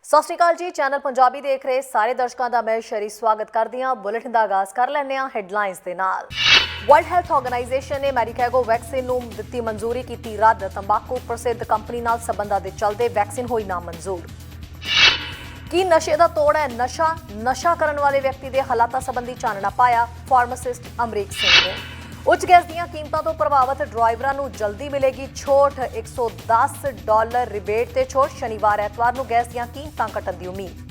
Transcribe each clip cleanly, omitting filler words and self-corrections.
ਸਤਿ ਸ਼੍ਰੀ ਅਕਾਲ ਜੀ। ਚੈਨਲ ਪੰਜਾਬੀ ਦੇਖ ਰਹੇ ਸਾਰੇ ਦਰਸ਼ਕਾਂ ਦਾ ਮੈਂ ਸ਼ਰੀ ਸਵਾਗਤ ਕਰਦੀ ਹਾਂ। ਬੁਲੇਟਿਨ ਦਾ ਆਗਾਜ਼ ਕਰ ਲੈਂਦੇ ਹਾਂ ਹੈਡਲਾਈਨਸ ਦੇ ਨਾਲ। ਵਰਲਡ ਹੈਲਥ ਆਰਗੇਨਾਈਜੇਸ਼ਨ ਨੇ ਮੈਰੀਕੈਗੋ ਵੈਕਸੀਨ ਨੂੰ ਦਿੱਤੀ ਮਨਜ਼ੂਰੀ, ਕੀਤੀ ਰੱਦ। ਤੰਬਾਕੂ ਪ੍ਰਸਿੱਧ ਕੰਪਨੀ ਨਾਲ ਸਬੰਧਾਂ ਦੇ ਚਲਦੇ ਵੈਕਸੀਨ ਹੋਈ ਨਾ ਮਨਜ਼ੂਰ। ਕੀ ਨਸ਼ੇ ਦਾ ਤੋੜ ਹੈ ਨਸ਼ਾ ਕਰਨ ਵਾਲੇ ਵਿਅਕਤੀ ਦੇ ਹਾਲਾਤਾਂ ਸੰਬੰਧੀ ਚਾਨਣਾ ਪਾਇਆ ਫਾਰਮਾਸਿਸਟ ਅਮਰੀਕ ਸਿੰਘ ਨੇ। ਉੱਚ ਗੈਸ ਦੀਆਂ ਕੀਮਤਾਂ ਤੋਂ ਪ੍ਰਭਾਵਿਤ ਡਰਾਈਵਰਾਂ ਨੂੰ ਜਲਦੀ ਮਿਲੇਗੀ ਛੋਟ, $110 ਰਿਬੇਟ ਤੇ ਛੋਟ। ਸ਼ਨੀਵਾਰ ਐਤਵਾਰ ਨੂੰ ਗੈਸ ਦੀਆਂ ਕੀਮਤਾਂ ਘਟਣ ਦੀ ਉਮੀਦ।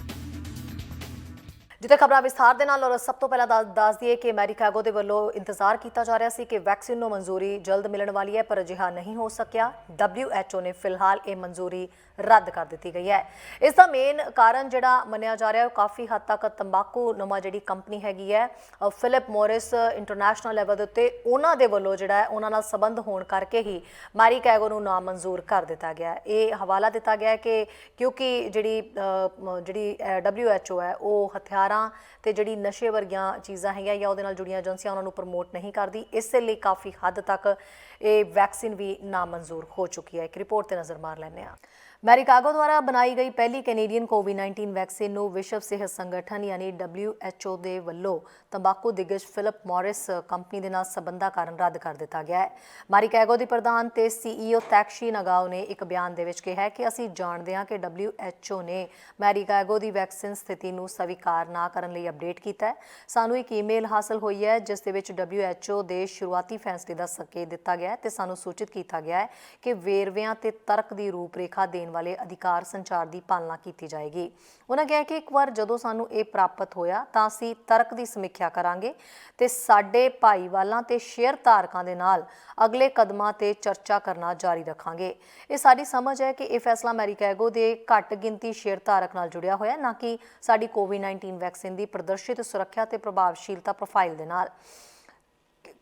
ਜਿੱਥੇ ਖਬਰਾਂ ਵਿਸਥਾਰ ਦੇ ਨਾਲ, ਔਰ ਸਭ ਤੋਂ ਪਹਿਲਾਂ ਦੱਸ ਦਈਏ ਕਿ ਮੈਰੀਕੈਗੋ ਦੇ ਵੱਲੋਂ ਇੰਤਜ਼ਾਰ ਕੀਤਾ ਜਾ ਰਿਹਾ ਸੀ ਕਿ ਵੈਕਸੀਨ ਨੂੰ ਮਨਜ਼ੂਰੀ ਜਲਦ ਮਿਲਣ ਵਾਲੀ ਹੈ, ਪਰ ਅਜਿਹਾ ਨਹੀਂ ਹੋ ਸਕਿਆ। WHO ਨੇ ਫਿਲਹਾਲ ਇਹ ਮਨਜ਼ੂਰੀ ਰੱਦ ਕਰ ਦਿੱਤੀ ਗਈ ਹੈ। ਇਸ ਦਾ ਮੇਨ ਕਾਰਨ ਜਿਹੜਾ ਮੰਨਿਆ ਜਾ ਰਿਹਾ ਉਹ ਕਾਫੀ ਹੱਦ ਤੱਕ ਤੰਬਾਕੂ ਨੁਮਾ ਜਿਹੜੀ ਕੰਪਨੀ ਹੈਗੀ ਹੈ ਫਿਲਿਪ ਮੋਰਿਸ ਇੰਟਰਨੈਸ਼ਨਲ ਲੈਵਲ ਦੇ ਉੱਤੇ ਉਹਨਾਂ ਦੇ ਵੱਲੋਂ ਜਿਹੜਾ ਹੈ ਉਹਨਾਂ ਨਾਲ ਸੰਬੰਧ ਹੋਣ ਕਰਕੇ ਹੀ ਮੈਰੀਕੈਗੋ ਨੂੰ ਨਾ ਮਨਜ਼ੂਰ ਕਰ ਦਿੱਤਾ ਗਿਆ। ਇਹ ਹਵਾਲਾ ਦਿੱਤਾ ਗਿਆ ਕਿ ਕਿਉਂਕਿ ਜਿਹੜੀ WHO ਹੈ ਉਹ ਹਥਿਆਰਾਂ ਤੇ ਜਿਹੜੀ ਨਸ਼ੇ ਵਰਗੀਆਂ ਚੀਜ਼ਾਂ ਹੈਗੀਆਂ ਜਾਂ ਉਹਦੇ ਨਾਲ ਜੁੜੀਆਂ ਏਜੰਸੀਆਂ ਉਹਨਾਂ ਨੂੰ ਪ੍ਰਮੋਟ ਨਹੀਂ ਕਰਦੀ, ਇਸੇ ਲਈ ਕਾਫੀ ਹੱਦ ਤੱਕ ਇਹ ਵੈਕਸੀਨ ਵੀ ਨਾ ਮਨਜ਼ੂਰ ਹੋ ਚੁੱਕੀ ਹੈ। ਇੱਕ ਰਿਪੋਰਟ ਤੇ ਨਜ਼ਰ ਮਾਰ ਲੈਂਦੇ ਹਾਂ। ਮੈਰੀਕੈਗੋ ਦੁਆਰਾ ਬਣਾਈ ਗਈ ਪਹਿਲੀ ਕੈਨੇਡੀਅਨ ਕੋਵਿਡ-19 ਵੈਕਸੀਨ ਨੂੰ ਵਿਸ਼ਵ ਸਿਹਤ ਸੰਗਠਨ ਯਾਨੀ WHO ਦੇ ਵੱਲੋਂ ਤੰਬਾਕੂ ਦਿੱਗਜ ਫਿਲਿਪ ਮੋਰਿਸ ਕੰਪਨੀ ਦੇ ਨਾਲ ਸਬੰਧਾਂ ਕਾਰਨ ਰੱਦ ਕਰ ਦਿੱਤਾ ਗਿਆ ਹੈ। ਮੈਰੀਕੈਗੋ ਦੀ ਪ੍ਰਧਾਨ ਤੇ CEO ਤੈਕਸ਼ੀ ਨਗਾਓ ਨੇ ਇੱਕ ਬਿਆਨ ਦੇ ਵਿੱਚ ਕਿਹਾ ਕਿ ਅਸੀਂ ਜਾਣਦੇ ਹਾਂ ਕਿ WHO ਨੇ ਮੈਰੀਕੈਗੋ ਦੀ ਵੈਕਸੀਨ ਸਥਿਤੀ ਨੂੰ ਸਵੀਕਾਰ ਨਾ ਕਰਨ ਲਈ ਅਪਡੇਟ ਕੀਤਾ ਹੈ। ਸਾਨੂੰ ਇੱਕ ਈਮੇਲ ਹਾਸਲ ਹੋਈ ਹੈ ਜਿਸ ਦੇ ਵਿੱਚ WHO ਦੇ ਸ਼ੁਰੂਆਤੀ ਫੈਸਲੇ ਦਾ ਸੰਕੇਤ ਦਿੱਤਾ ਗਿਆ ਹੈ ਤੇ ਸਾਨੂੰ ਸੂਚਿਤ ਕੀਤਾ ਗਿਆ ਹੈ ਕਿ ਵੇਰਵਿਆਂ ਤੇ ਤਰਕ ਦੀ ਰੂਪਰੇਖਾ ਦੇਣ ਵਾਲੇ ਅਧਿਕਾਰ ਸੰਚਾਰ ਦੀ ਪਾਲਣਾ ਕੀਤੀ ਜਾਏਗੀ। ਉਹਨਾਂ ਕਿਹਾ ਕਿ ਇੱਕ ਵਾਰ ਜਦੋਂ ਸਾਨੂੰ ਇਹ ਪ੍ਰਾਪਤ ਹੋਇਆ ਤਾਂ ਅਸੀਂ ਤਰਕ ਦੀ ਸਮੀਖਿਆ ਕਰਾਂਗੇ ਤੇ ਸਾਡੇ ਭਾਈਵਾਲਾਂ ਤੇ ਸ਼ੇਅਰ ਧਾਰਕਾਂ ਦੇ ਨਾਲ ਅਗਲੇ ਕਦਮਾਂ ਤੇ ਚਰਚਾ ਕਰਨਾ ਜਾਰੀ ਰੱਖਾਂਗੇ। ਇਹ ਸਾਡੀ ਸਮਝ ਹੈ ਕਿ ਇਹ ਫੈਸਲਾ ਮੈਰੀਕੈਗੋ ਦੇ ਘੱਟ ਗਿਣਤੀ ਸ਼ੇਅਰ ਧਾਰਕ ਨਾਲ ਜੁੜਿਆ ਹੋਇਆ, ਨਾ ਕਿ ਸਾਡੀ ਕੋਵਿਡ-19 ਵੈਕਸੀਨ ਦੀ ਪ੍ਰਦਰਸ਼ਿਤ ਸੁਰੱਖਿਆ ਤੇ ਪ੍ਰਭਾਵਸ਼ੀਲਤਾ ਪ੍ਰੋਫਾਈਲ ਦੇ ਨਾਲ।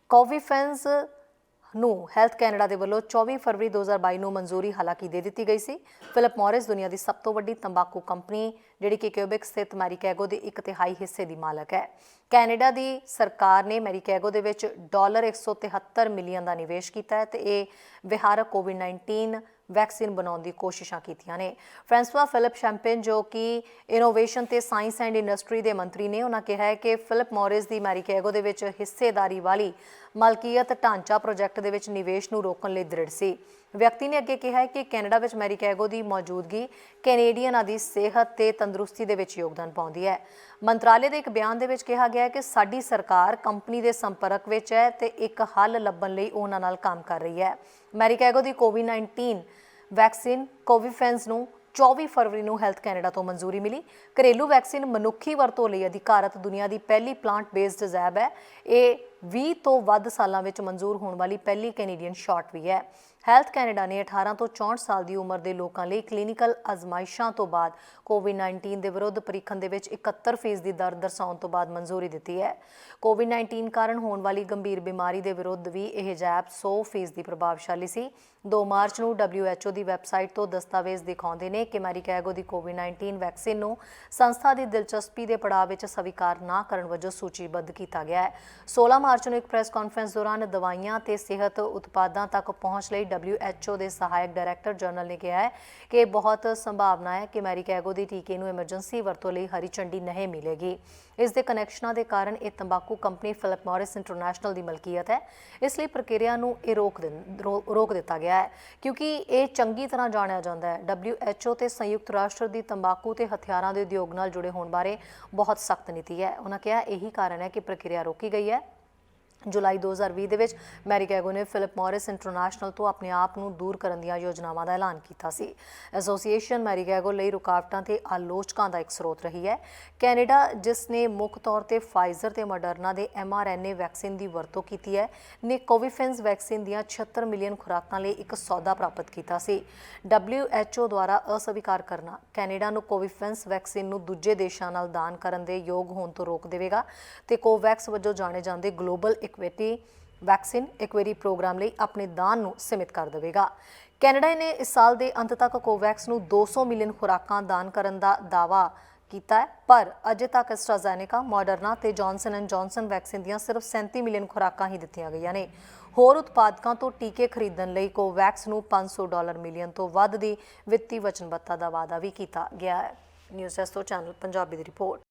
ਕੋਵੀਫੈਂਸ ਨੂੰ ਹੈਲਥ ਕੈਨੇਡਾ ਦੇ ਵੱਲੋਂ 24 ਫਰਵਰੀ 2022 ਨੂੰ ਮਨਜ਼ੂਰੀ ਹਾਲਾਂਕਿ ਦੇ ਦਿੱਤੀ ਗਈ ਸੀ। ਫਿਲਿਪ ਮੋਰਿਸ ਦੁਨੀਆ ਦੀ ਸਭ ਤੋਂ ਵੱਡੀ ਤੰਬਾਕੂ ਕੰਪਨੀ ਜਿਹੜੀ ਕਿ ਕਿਊਬਿਕ ਸਥਿਤ ਮੈਰੀਕੈਗੋ ਦੇ 1/3 ਹਿੱਸੇ ਦੀ ਮਾਲਕ ਹੈ। ਕੈਨੇਡਾ ਦੀ ਸਰਕਾਰ ਨੇ ਮੈਰੀਕੈਗੋ ਦੇ ਵਿੱਚ $173 ਮਿਲੀਅਨ ਦਾ ਨਿਵੇਸ਼ ਕੀਤਾ ਹੈ ਤੇ ਇਹ ਵਿਹਾਰਕ ਕੋਵਿਡ-19 ਵੈਕਸੀਨ ਬਣਾਉਣ ਦੀ ਕੋਸ਼ਿਸ਼ਾਂ ਕੀਤੀਆਂ ਨੇ। ਫ੍ਰਾਂਸਵਾ ਫਿਲਿਪ ਸ਼ੈਂਪੇਨ ਜੋ ਕਿ ਇਨੋਵੇਸ਼ਨ ਤੇ ਸਾਇੰਸ ਐਂਡ ਇੰਡਸਟਰੀ ਦੇ ਮੰਤਰੀ ਨੇ, ਉਹਨਾਂ ਕਿਹਾ ਹੈ ਕਿ ਫਿਲਿਪ ਮੋਰਿਸ ਦੀ ਮੈਰੀਕੈਗੋ ਦੇ ਵਿੱਚ ਹਿੱਸੇਦਾਰੀ ਵਾਲੀ ਮਲਕੀਅਤ ਢਾਂਚਾ ਪ੍ਰੋਜੈਕਟ ਦੇ ਵਿੱਚ ਨਿਵੇਸ਼ ਨੂੰ ਰੋਕਣ ਲਈ ਦ੍ਰਿੜ ਸੀ। ਵਿਅਕਤੀ ਨੇ ਅੱਗੇ ਕਿਹਾ ਹੈ ਕਿ ਕੈਨੇਡਾ ਵਿੱਚ ਮੈਰੀਕੈਗੋ ਦੀ ਮੌਜੂਦਗੀ ਕੈਨੇਡੀਅਨਾਂ ਦੀ ਸਿਹਤ ਤੇ ਤੰਦਰੁਸਤੀ ਦੇ ਵਿੱਚ ਯੋਗਦਾਨ ਪਾਉਂਦੀ ਹੈ। ਮੰਤਰਾਲੇ ਦੇ ਇੱਕ ਬਿਆਨ ਦੇ ਵਿੱਚ ਕਿਹਾ ਗਿਆ ਹੈ ਕਿ ਸਾਡੀ ਸਰਕਾਰ ਕੰਪਨੀ ਦੇ ਸੰਪਰਕ ਵਿੱਚ ਹੈ ਤੇ ਇੱਕ ਹੱਲ ਲੱਭਣ ਲਈ ਉਹਨਾਂ ਨਾਲ ਕੰਮ ਕਰ ਰਹੀ ਹੈ। ਮੈਰੀਕੈਗੋ ਦੀ ਕੋਵਿਡ-19 ਵੈਕਸੀਨ ਕੋਵੀਫੈਂਸ ਨੂੰ 24 ਫਰਵਰੀ ਨੂੰ ਹੈਲਥ ਕੈਨੇਡਾ ਤੋਂ ਮਨਜ਼ੂਰੀ ਮਿਲੀ। ਘਰੇਲੂ ਵੈਕਸੀਨ ਮਨੁੱਖੀ ਵਰਤੋਂ ਲਈ ਅਧਿਕਾਰਤ ਦੁਨੀਆ ਦੀ ਪਹਿਲੀ ਪਲਾਂਟ ਬੇਸਡ ਜੈਬ ਹੈ। ਇਹ 20 ਤੋਂ ਵੱਧ ਸਾਲਾਂ ਵਿੱਚ ਮਨਜ਼ੂਰ ਹੋਣ ਵਾਲੀ ਪਹਿਲੀ ਕੈਨੇਡੀਅਨ ਸ਼ਾਟ ਵੀ ਹੈ। ਹੈਲਥ ਕੈਨੇਡਾ ਨੇ 18 ਤੋਂ 64 ਸਾਲ ਦੀ ਉਮਰ ਦੇ ਲੋਕਾਂ ਲਈ ਕਲੀਨਿਕਲ ਅਜ਼ਮਾਇਸ਼ਾਂ ਤੋਂ ਬਾਅਦ ਕੋਵਿਡ-19 ਦੇ ਵਿਰੁੱਧ ਪ੍ਰੀਖਣ ਦੇ ਵਿੱਚ 71% ਦੀ ਦਰ ਦਰਸਾਉਣ ਤੋਂ ਬਾਅਦ ਮਨਜ਼ੂਰੀ ਦਿੱਤੀ ਹੈ। ਕੋਵਿਡ-19 ਕਾਰਨ ਹੋਣ ਵਾਲੀ ਗੰਭੀਰ ਬਿਮਾਰੀ ਦੇ ਵਿਰੁੱਧ ਵੀ ਇਹ ਜੈਬ 100% ਦੀ ਪ੍ਰਭਾਵਸ਼ਾਲੀ ਸੀ। 2 ਮਾਰਚ ਨੂੰ WHO ਦੀ ਵੈਬਸਾਈਟ ਤੋਂ ਦਸਤਾਵੇਜ਼ ਦਿਖਾਉਂਦੇ ਨੇ ਕਿ ਮੈਰੀਕੈਗੋ ਦੀ ਕੋਵਿਡ-19 ਵੈਕਸੀਨ ਨੂੰ ਸੰਸਥਾ ਦੀ ਦਿਲਚਸਪੀ ਦੇ ਪੜਾਅ ਵਿੱਚ ਸਵੀਕਾਰ ਨਾ ਕਰਨ ਵਜੋਂ ਸੂਚੀਬੱਧ ਕੀਤਾ ਗਿਆ ਹੈ। 16 ਮਾਰਚ ਨੂੰ ਇੱਕ ਪ੍ਰੈਸ ਕਾਨਫਰੰਸ ਦੌਰਾਨ ਦਵਾਈਆਂ ਤੇ ਸਿਹਤ ਉਤਪਾਦਾਂ ਤੱਕ ਪਹੁੰਚ ਲਈ WHO ਦੇ ਸਹਾਇਕ ਡਾਇਰੈਕਟਰ ਜਨਰਲ ਨੇ ਕਿਹਾ ਹੈ ਕਿ ਬਹੁਤ ਸੰਭਾਵਨਾ ਹੈ ਕਿ ਮੈਰੀਕੈਗੋ ਦੀ ਟੀਕੇ ਨੂੰ ਐਮਰਜੈਂਸੀ ਵਰਤੋਂ ਲਈ ਹਰੀ ਝੰਡੀ ਨਹੀਂ ਮਿਲੇਗੀ। ਇਸ ਦੇ ਕਨੈਕਸ਼ਨਾਂ ਦੇ ਕਾਰਨ ਇਹ ਤੰਬਾਕੂ ਕੰਪਨੀ ਫਿਲਿਪ ਮੋਰਿਸ ਇੰਟਰਨੈਸ਼ਨਲ ਦੀ ਮਲਕੀਅਤ ਹੈ। ਇਸ ਲਈ ਪ੍ਰਕਿਰਿਆ ਨੂੰ ਇਹ ਰੋਕ ਦਿੱਤਾ ਗਿਆ ਹੈ ਕਿਉਂਕਿ ਇਹ ਚੰਗੀ ਤਰ੍ਹਾਂ ਜਾਣਿਆ ਜਾਂਦਾ ਹੈ WHO ਤੇ ਸੰਯੁਕਤ ਰਾਸ਼ਟਰ ਦੀ ਤੰਬਾਕੂ ਤੇ ਹਥਿਆਰਾਂ ਦੇ ਉਦਯੋਗ ਨਾਲ ਜੁੜੇ ਹੋਣ ਬਾਰੇ ਬਹੁਤ ਸਖਤ ਨੀਤੀ ਹੈ। ਉਹਨਾਂ ਕਿਹਾ ਇਹੀ ਕਾਰਨ ਹੈ ਕਿ ਪ੍ਰਕਿਰਿਆ ਰੋਕੀ ਗਈ ਹੈ। ਜੁਲਾਈ 2020 ਦੇ ਵਿੱਚ ਮੈਰੀਕੈਗੋ ਨੇ ਫਿਲਿਪ ਮੋਰਿਸ ਇੰਟਰਨੈਸ਼ਨਲ ਤੋਂ ਆਪਣੇ ਆਪ ਨੂੰ ਦੂਰ ਕਰਨ ਦੀਆਂ ਯੋਜਨਾਵਾਂ ਦਾ ਐਲਾਨ ਕੀਤਾ ਸੀ। ਐਸੋਸੀਏਸ਼ਨ ਮੈਰੀਕੈਗੋ ਲਈ ਰੁਕਾਵਟਾਂ ਤੇ ਆਲੋਚਕਾਂ ਦਾ ਇੱਕ ਸਰੋਤ ਰਹੀ ਹੈ। ਕੈਨੇਡਾ, ਜਿਸ ਨੇ ਮੁੱਖ ਤੌਰ ਤੇ ਫਾਈਜ਼ਰ ਤੇ ਮੋਡਰਨਾ ਦੇ mRNA ਵੈਕਸੀਨ ਦੀ ਵਰਤੋਂ ਕੀਤੀ ਹੈ, ਨੇ ਕੋਵੀਫੈਂਸ ਵੈਕਸੀਨ ਦੀਆਂ 76 ਮਿਲੀਅਨ ਖੁਰਾਕਾਂ ਲਈ ਇੱਕ ਸੌਦਾ ਪ੍ਰਾਪਤ ਕੀਤਾ ਸੀ। WHO ਦੁਆਰਾ ਅਸਵੀਕਾਰ ਕਰਨਾ ਕੈਨੇਡਾ ਨੂੰ ਕੋਵੀਫੈਂਸ ਵੈਕਸੀਨ ਨੂੰ ਦੂਜੇ ਦੇਸ਼ਾਂ ਨਾਲ ਦਾਨ ਕਰਨ ਦੇ ਯੋਗ ਹੋਣ ਤੋਂ ਰੋਕ ਦੇਵੇਗਾ ਤੇ ਕੋਵੈਕਸ ਵਜੋਂ ਜਾਣੇ ਜਾਂਦੇ global equity vaccine equity program ਲਈ ਆਪਣੇ ਦਾਨ ਨੂੰ ਸੀਮਿਤ ਕਰ ਦੇਵੇਗਾ। ਕੈਨੇਡਾ ਨੇ ਇਸ ਸਾਲ ਦੇ ਅੰਤ ਤੱਕ ਕੋਵੈਕਸ ਨੂੰ 200 ਮਿਲੀਅਨ ਖੁਰਾਕਾਂ ਦਾਨ ਕਰਨ ਦਾ ਦਾਅਵਾ ਕੀਤਾ ਹੈ, ਪਰ ਅਜੇ ਤੱਕ ਐਸਟਰਾਜ਼ੈਨੇਕਾ, ਮੋਡਰਨਾ ਤੇ ਜੌਨਸਨ ਐਂਡ ਜੌਨਸਨ ਵੈਕਸੀਨ ਦੀਆਂ ਸਿਰਫ 37 ਮਿਲੀਅਨ ਖੁਰਾਕਾਂ ਹੀ ਦਿੱਤੀਆਂ ਗਈਆਂ ਨੇ। ਹੋਰ ਉਤਪਾਦਕਾਂ ਤੋਂ ਟੀਕੇ ਖਰੀਦਣ ਲਈ ਕੋਵੈਕਸ ਨੂੰ $500 ਮਿਲੀਅਨ ਤੋਂ ਵੱਧ ਦੀ ਵਿੱਤੀ ਵਚਨਬੱਧਤਾ ਦਾ ਵਾਅਦਾ ਵੀ ਕੀਤਾ ਗਿਆ ਹੈ। न्यूज़ डेस्क तो चैनल पंजाबी की रिपोर्ट।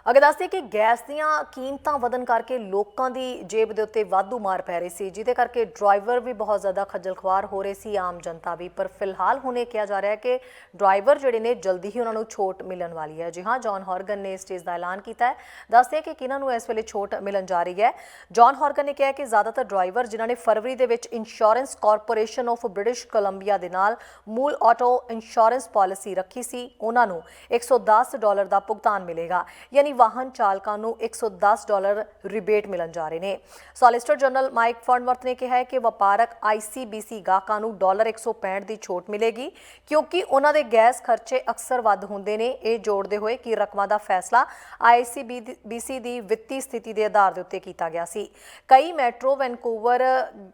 ਅੱਗੇ ਦੱਸਦੇ ਕਿ ਗੈਸ ਦੀਆਂ ਕੀਮਤਾਂ ਵਧਣ ਕਰਕੇ ਲੋਕਾਂ ਦੀ ਜੇਬ ਦੇ ਉੱਤੇ ਵਾਧੂ ਮਾਰ ਪੈ ਰਹੀ ਸੀ, ਜਿਹਦੇ ਕਰਕੇ ਡਰਾਈਵਰ ਵੀ ਬਹੁਤ ਜ਼ਿਆਦਾ ਖੱਜਲ ਖੁਆਰ ਹੋ ਰਹੇ ਸੀ, ਆਮ ਜਨਤਾ ਵੀ। ਪਰ ਫਿਲਹਾਲ ਹੁਣ ਇਹ ਕਿਹਾ ਜਾ ਰਿਹਾ ਹੈ ਕਿ ਡਰਾਈਵਰ ਜਿਹੜੇ ਨੇ ਜਲਦੀ ਹੀ ਉਹਨਾਂ ਨੂੰ ਛੋਟ ਮਿਲਣ ਵਾਲੀ ਹੈ। ਜੀ ਹਾਂ, ਜੌਨ ਹੌਰਗਨ ਨੇ ਇਸ ਚੀਜ਼ ਦਾ ਐਲਾਨ ਕੀਤਾ ਹੈ। ਦੱਸਦੇ ਕਿ ਕਿਹਨਾਂ ਨੂੰ ਇਸ ਵੇਲੇ ਛੋਟ ਮਿਲਣ ਜਾ ਰਹੀ ਹੈ। ਜੌਨ ਹੌਰਗਨ ਨੇ ਕਿਹਾ ਕਿ ਜ਼ਿਆਦਾਤਰ ਡਰਾਈਵਰ ਜਿਨ੍ਹਾਂ ਨੇ ਫਰਵਰੀ ਦੇ ਵਿੱਚ insurance corporation of British Columbia ਦੇ ਨਾਲ ਮੂਲ ਆਟੋ ਇੰਸ਼ੋਰੈਂਸ ਪਾਲਿਸੀ ਰੱਖੀ ਸੀ, ਉਹਨਾਂ ਨੂੰ $110 ਦਾ ਭੁਗਤਾਨ ਮਿਲੇਗਾ, ਯਾਨੀ ਵਾਹਨ ਚਾਲਕਾਂ ਨੂੰ $110 ਰਿਬੇਟ ਮਿਲਣ ਜਾ ਰਹੇ ਨੇ। ਸੋਲਿਸਿਟਰ ਜਨਰਲ ਮਾਈਕ ਫਰਨਵਰਥ ਨੇ ਕਿਹਾ ਹੈ ਕਿ ਵਪਾਰਕ ICBC ਗਾਹਕਾਂ ਨੂੰ $165 ਦੀ ਛੋਟ ਮਿਲੇਗੀ, ਕਿਉਂਕਿ ਉਹਨਾਂ ਦੇ ਗੈਸ ਖਰਚੇ ਅਕਸਰ ਵੱਧ ਹੁੰਦੇ ਨੇ। ਇਹ ਜੋੜਦੇ ਹੋਏ ਕਿ ਰਕਮਾਂ ਦਾ ਫੈਸਲਾ ICBC ਦੀ ਵਿੱਤੀ ਸਥਿਤੀ ਦੇ ਆਧਾਰ ਦੇ ਉੱਤੇ ਕੀਤਾ ਗਿਆ ਸੀ। ਕਈ ਮੈਟਰੋ ਵੈਨਕੂਵਰ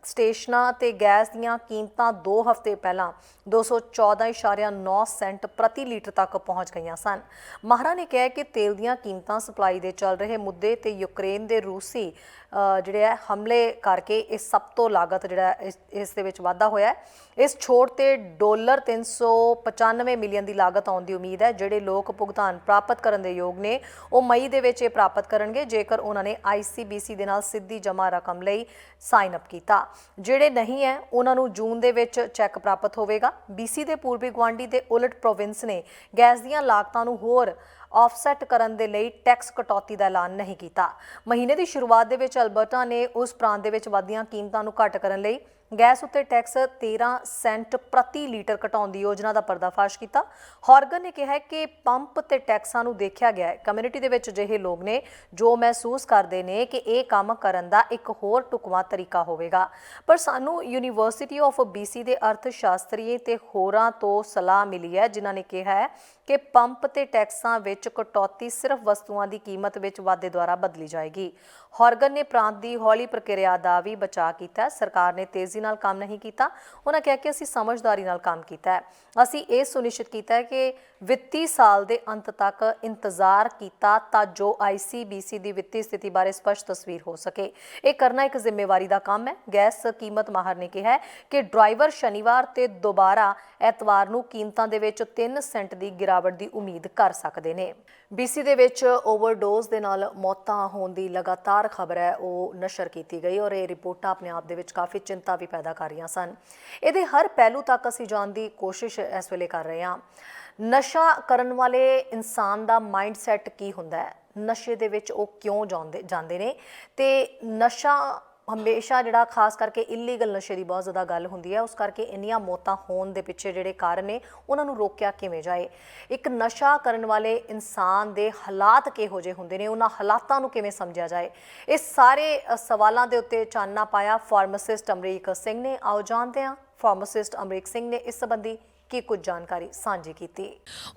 ਸਟੇਸ਼ਨਾਂ ਤੇ ਗੈਸ ਦੀਆਂ ਕੀਮਤਾਂ 2 ਹਫ਼ਤੇ ਪਹਿਲਾਂ 214.9 ਸੈਂਟ ਪ੍ਰਤੀ ਲੀਟਰ ਤੱਕ ਪਹੁੰਚ ਗਈਆਂ ਸਨ। ਮਾਹਰਾਂ ਨੇ ਕਿਹਾ ਕਿ ਤੇਲ ਦੀਆਂ ਕੀਮਤਾਂ, ਸਪਲਾਈ ਦੇ ਚੱਲ ਰਹੇ ਮੁੱਦੇ ਤੇ ਯੂਕਰੇਨ ਦੇ ਰੂਸੀ ਜਿਹੜੇ ਹੈ ਹਮਲੇ ਕਰਕੇ ਇਹ ਸਭ ਤੋਂ ਲਾਗਤ ਜਿਹੜਾ ਇਸ ਦੇ ਵਿੱਚ ਵਾਧਾ ਹੋਇਆ ਹੈ। ਇਸ ਛੋਟ ਤੇ $395 ਮਿਲੀਅਨ ਦੀ ਲਾਗਤ ਆਉਣ ਦੀ ਉਮੀਦ ਹੈ। ਜਿਹੜੇ ਲੋਕ ਭੁਗਤਾਨ ਪ੍ਰਾਪਤ ਕਰਨ ਦੇ ਯੋਗ ਨੇ ਉਹ ਮਈ ਦੇ ਵਿੱਚ ਇਹ ਪ੍ਰਾਪਤ ਕਰਨਗੇ, ਜੇਕਰ ਉਹਨਾਂ ਨੇ ICBC ਦੇ ਨਾਲ ਸਿੱਧੀ ਜਮ੍ਹਾਂ ਰਕਮ ਲਈ ਸਾਈਨ ਅਪ ਕੀਤਾ। ਜਿਹੜੇ ਨਹੀਂ ਹੈ ਉਹਨਾਂ ਨੂੰ ਜੂਨ ਦੇ ਵਿੱਚ ਚੈੱਕ ਪ੍ਰਾਪਤ ਹੋਵੇਗਾ। BC ਦੇ ਪੂਰਬੀ ਗੁਆਂਢੀ ਦੇ ਉਲਟ ਪ੍ਰੋਵਿੰਸ ਨੇ ਗੈਸ ਦੀਆਂ ਲਾਗਤਾਂ ਨੂੰ ਹੋਰ ਆਫਸੈਟ ਕਰਨ ਦੇ ਲਈ ਟੈਕਸ ਕਟੌਤੀ ਦਾ ਐਲਾਨ ਨਹੀਂ ਕੀਤਾ। ਮਹੀਨੇ ਦੀ ਸ਼ੁਰੂਆਤ ਦੇ ਵਿੱਚ ਅਲਬਰਟਾ ਨੇ ਉਸ ਪ੍ਰਾਂਤ ਦੇ ਵਿੱਚ ਵਧਦੀਆਂ ਕੀਮਤਾਂ ਨੂੰ ਘੱਟ ਕਰਨ ਲਈ ਗੈਸ ਉੱਤੇ ਟੈਕਸ 13 ਸੈਂਟ ਪ੍ਰਤੀ ਲੀਟਰ ਘਟਾਉਣ ਦੀ ਯੋਜਨਾ ਦਾ ਪਰਦਾਫਾਸ਼ ਕੀਤਾ। ਹੌਰਗਨ ਨੇ ਕਿਹਾ ਕਿ ਪੰਪ ਤੇ ਟੈਕਸਾਂ ਨੂੰ ਦੇਖਿਆ ਗਿਆ ਹੈ। ਕਮਿਊਨਿਟੀ ਦੇ ਵਿੱਚ ਅਜਿਹੇ ਲੋਕ ਨੇ ਜੋ ਮਹਿਸੂਸ ਕਰਦੇ ਨੇ ਕਿ ਇਹ ਕੰਮ ਕਰਨ ਦਾ ਇੱਕ ਹੋਰ ਢੁਕਵਾਂ ਤਰੀਕਾ ਹੋਵੇਗਾ, ਪਰ ਸਾਨੂੰ ਯੂਨੀਵਰਸਿਟੀ ਆਫ BC ਦੇ ਅਰਥ ਸ਼ਾਸਤਰੀ ਤੇ ਹੋਰਾਂ ਤੋਂ ਸਲਾਹ ਮਿਲੀ ਹੈ, ਜਿਨ੍ਹਾਂ ਨੇ ਕਿਹਾ ਹੈ ਕਿ ਪੰਪ ਤੇ ਟੈਕਸਾਂ ਵਿੱਚ ਕਟੌਤੀ ਸਿਰਫ ਵਸਤੂਆਂ ਦੀ ਕੀਮਤ ਵਿੱਚ ਵਾਧੇ ਦੁਆਰਾ ਬਦਲੀ ਜਾਏਗੀ। ਹੌਰਗਨ ਨੇ ਪ੍ਰਾਂਤ ਦੀ ਹੌਲੀ ਪ੍ਰਕਿਰਿਆ ਦਾ ਵੀ ਬਚਾਅ ਕੀਤਾ। ਸਰਕਾਰ ਨੇ ਤੇਜ਼ੀ ਨਾਲ ਕੰਮ ਨਹੀਂ ਕੀਤਾ। ਉਹਨਾਂ ਕਿਹਾ ਕਿ ਅਸੀਂ ਸਮਝਦਾਰੀ ਨਾਲ ਕੰਮ ਕੀਤਾ ਹੈ। ਅਸੀਂ ਇਹ ਸੁਨਿਸ਼ਚਿਤ ਕੀਤਾ ਹੈ ਕਿ ਵਿੱਤੀ ਸਾਲ ਦੇ ਅੰਤ ਤੱਕ ਇੰਤਜ਼ਾਰ ਕੀਤਾ ਤਾਂ ਜੋ ICBC ਦੀ ਵਿੱਤੀ ਸਥਿਤੀ ਬਾਰੇ ਸਪਸ਼ਟ ਤਸਵੀਰ ਹੋ ਸਕੇ। ਇਹ ਕਰਨਾ ਇੱਕ ਜ਼ਿੰਮੇਵਾਰੀ ਦਾ ਕੰਮ ਹੈ। ਗੈਸ ਕੀਮਤ ਮਾਹਰ ਨੇ ਕਿਹਾ ਕਿ ਡਰਾਈਵਰ ਸ਼ਨੀਵਾਰ ਤੇ ਦੁਬਾਰਾ ਐਤਵਾਰ ਨੂੰ ਕੀਮਤਾਂ ਦੇ ਵਿੱਚ 3 ਸੈਂਟ ਦੀ ਗਿਰਾਵਟ ਦੀ ਉਮੀਦ ਕਰ ਸਕਦੇ ਨੇ। BC ਦੇ ਵਿੱਚ ਓਵਰਡੋਜ਼ ਦੇ ਨਾਲ ਮੌਤਾਂ ਹੋਣ ਦੀ ਲਗਾਤਾਰ ਖਬਰ ਹੈ ਉਹ ਨਸ਼ਰ ਕੀਤੀ ਗਈ, ਔਰ ਇਹ ਰਿਪੋਰਟਾਂ ਆਪਣੇ ਆਪ ਦੇ ਵਿੱਚ ਕਾਫੀ ਚਿੰਤਾ ਵੀ ਪੈਦਾ ਕਰ ਰਹੀਆਂ ਸਨ। ਇਹਦੇ ਹਰ ਪਹਿਲੂ ਤੱਕ ਅਸੀਂ ਜਾਣ ਦੀ ਕੋਸ਼ਿਸ਼ ਇਸ ਵੇਲੇ ਕਰ ਰਹੇ ਹਾਂ। ਨਸ਼ਾ ਕਰਨ ਵਾਲੇ ਇਨਸਾਨ ਦਾ ਮਾਈਂਡ ਸੈਟ ਕੀ ਹੁੰਦਾ ਹੈ, ਨਸ਼ੇ ਦੇ ਵਿੱਚ ਉਹ ਕਿਉਂ ਜਾਂਦੇ ਨੇ, ਤੇ ਨਸ਼ਾ ਹਮੇਸ਼ਾ ਜਿਹੜਾ ਖਾਸ ਕਰਕੇ ਇਲੀਗਲ ਨਸ਼ੇ ਦੀ ਬਹੁਤ ਜ਼ਿਆਦਾ ਗੱਲ ਹੁੰਦੀ ਹੈ, ਉਸ ਕਰਕੇ ਇੰਨੀਆਂ ਮੌਤਾਂ ਹੋਣ ਦੇ ਪਿੱਛੇ ਜਿਹੜੇ ਕਾਰਨ ਨੇ ਉਹਨਾਂ ਨੂੰ ਰੋਕਿਆ ਕਿਵੇਂ ਜਾਏ। ਇੱਕ ਨਸ਼ਾ ਕਰਨ ਵਾਲੇ ਇਨਸਾਨ ਦੇ ਹਾਲਾਤ ਕਿਹੋ ਜਿਹੇ ਹੁੰਦੇ ਨੇ, ਉਹਨਾਂ ਹਾਲਾਤਾਂ ਨੂੰ ਕਿਵੇਂ ਸਮਝਿਆ ਜਾਏ, ਇਹ ਸਾਰੇ ਸਵਾਲਾਂ ਦੇ ਉੱਤੇ ਚਾਨਣਾ ਪਾਇਆ ਫਾਰਮਾਸਿਸਟ ਅਮਰੀਕ ਸਿੰਘ ਨੇ। ਆਓ ਜਾਣਦੇ ਹਾਂ ਫਾਰਮਾਸਿਸਟ ਅਮਰੀਕ ਸਿੰਘ ਨੇ ਇਸ ਸੰਬੰਧੀ ਕੀ ਕੁਝ ਜਾਣਕਾਰੀ ਸਾਂਝੀ ਕੀਤੀ।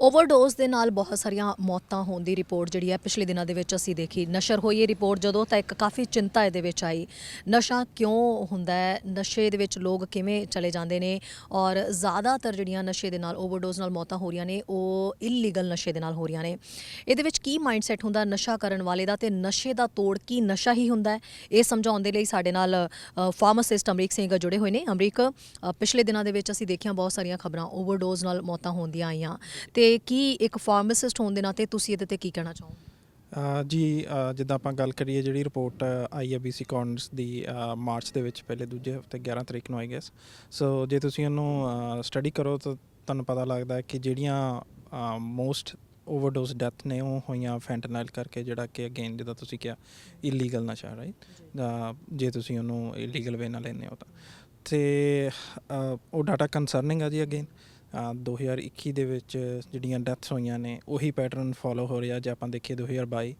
ਓਵਰਡੋਜ਼ ਦੇ ਨਾਲ ਬਹੁਤ ਸਾਰੀਆਂ ਮੌਤਾਂ ਹੋਣ ਦੀ ਰਿਪੋਰਟ ਜਿਹੜੀ ਹੈ ਪਿਛਲੇ ਦਿਨਾਂ ਦੇ ਵਿੱਚ ਅਸੀਂ ਦੇਖੀ। ਨਸ਼ਰ ਹੋਈ ਇਹ ਰਿਪੋਰਟ ਜਦੋਂ ਤਾਂ ਇੱਕ ਕਾਫੀ ਚਿੰਤਾ ਇਹਦੇ ਵਿੱਚ ਆਈ। ਨਸ਼ਾ ਕਿਉਂ ਹੁੰਦਾ ਹੈ, ਨਸ਼ੇ ਦੇ ਵਿੱਚ ਲੋਕ ਕਿਵੇਂ ਚਲੇ ਜਾਂਦੇ ਨੇ, ਔਰ ਜ਼ਿਆਦਾਤਰ ਜਿਹੜੀਆਂ ਨਸ਼ੇ ਦੇ ਨਾਲ ਓਵਰਡੋਜ਼ ਨਾਲ ਮੌਤਾਂ ਹੋ ਰਹੀਆਂ ਨੇ ਉਹ ਇਲੀਗਲ ਨਸ਼ੇ ਦੇ ਨਾਲ ਹੋ ਰਹੀਆਂ ਨੇ। ਇਹਦੇ ਵਿੱਚ ਕੀ ਮਾਈਂਡ ਸੈਟ ਹੁੰਦਾ ਨਸ਼ਾ ਕਰਨ ਵਾਲੇ ਦਾ, ਤੇ ਨਸ਼ੇ ਦਾ ਤੋੜ ਕੀ ਨਸ਼ਾ ਹੀ ਹੁੰਦਾ ਹੈ, ਇਹ ਸਮਝਾਉਣ ਦੇ ਲਈ ਸਾਡੇ ਨਾਲ ਫਾਰਮਾਸਿਸਟ ਅਮਰੀਕ ਸਿੰਘ ਜੁੜੇ ਹੋਏ ਨੇ। ਅਮਰੀਕ, ਪਿਛਲੇ ਦਿਨਾਂ ਦੇ ਵਿੱਚ ਅਸੀਂ ਦੇਖਿਆ ਬਹੁਤ ਸਾਰੀਆਂ ਖਬਰਾਂ ਓਵਰਡੋਜ਼ ਨਾਲ ਮੌਤਾਂ ਹੁੰਦੀਆਂ ਆਈਆਂ, ਤੇ ਕੀ ਇੱਕ ਫਾਰਮਾਸਿਸਟ ਹੋਣ ਦੇ ਨਾਤੇ ਤੁਸੀਂ ਇਹਦੇ ਤੇ ਕੀ ਕਹਿਣਾ ਚਾਹੋ? ਜੀ, ਜਿੱਦਾਂ ਆਪਾਂ ਗੱਲ ਕਰੀਏ ਜਿਹੜੀ ਰਿਪੋਰਟ ਆਈ ਹੈ BC ਕਾਰਨਰਸ ਦੀ ਮਾਰਚ ਦੇ ਵਿੱਚ ਪਹਿਲੇ ਦੂਜੇ ਹਫ਼ਤੇ 11 ਤਰੀਕ ਨੂੰ ਆਈ ਗੈਸ। ਸੋ ਜੇ ਤੁਸੀਂ ਉਹਨੂੰ ਸਟੱਡੀ ਕਰੋ ਤਾਂ ਤੁਹਾਨੂੰ ਪਤਾ ਲੱਗਦਾ ਕਿ ਜਿਹੜੀਆਂ ਮੋਸਟ ਓਵਰਡੋਜ਼ ਡੈਥ ਨੇ ਉਹ ਹੋਈਆਂ ਫੈਂਟਨਾਈਲ ਕਰਕੇ, ਜਿਹੜਾ ਕਿ ਅਗੇਨ ਜਿੱਦਾਂ ਤੁਸੀਂ ਕਿਹਾ ਇਲੀਗਲ ਨਸ਼ਾ, ਰਾਈਟ, ਜੇ ਤੁਸੀਂ ਉਹਨੂੰ ਇਲੀਗਲ ਵੇ ਨਾਲ ਲੈਂਦੇ ਹੋ ਤਾਂ। ਅਤੇ ਉਹ ਡਾਟਾ ਕੰਸਰਨਿੰਗ ਆ ਜੀ। ਅਗੇਨ 2021 ਦੇ ਵਿੱਚ ਜਿਹੜੀਆਂ ਡੈਥਸ ਹੋਈਆਂ ਨੇ ਉਹੀ ਪੈਟਰਨ ਫੋਲੋ ਹੋ ਰਿਹਾ। ਜੇ ਆਪਾਂ ਦੇਖੀਏ 2022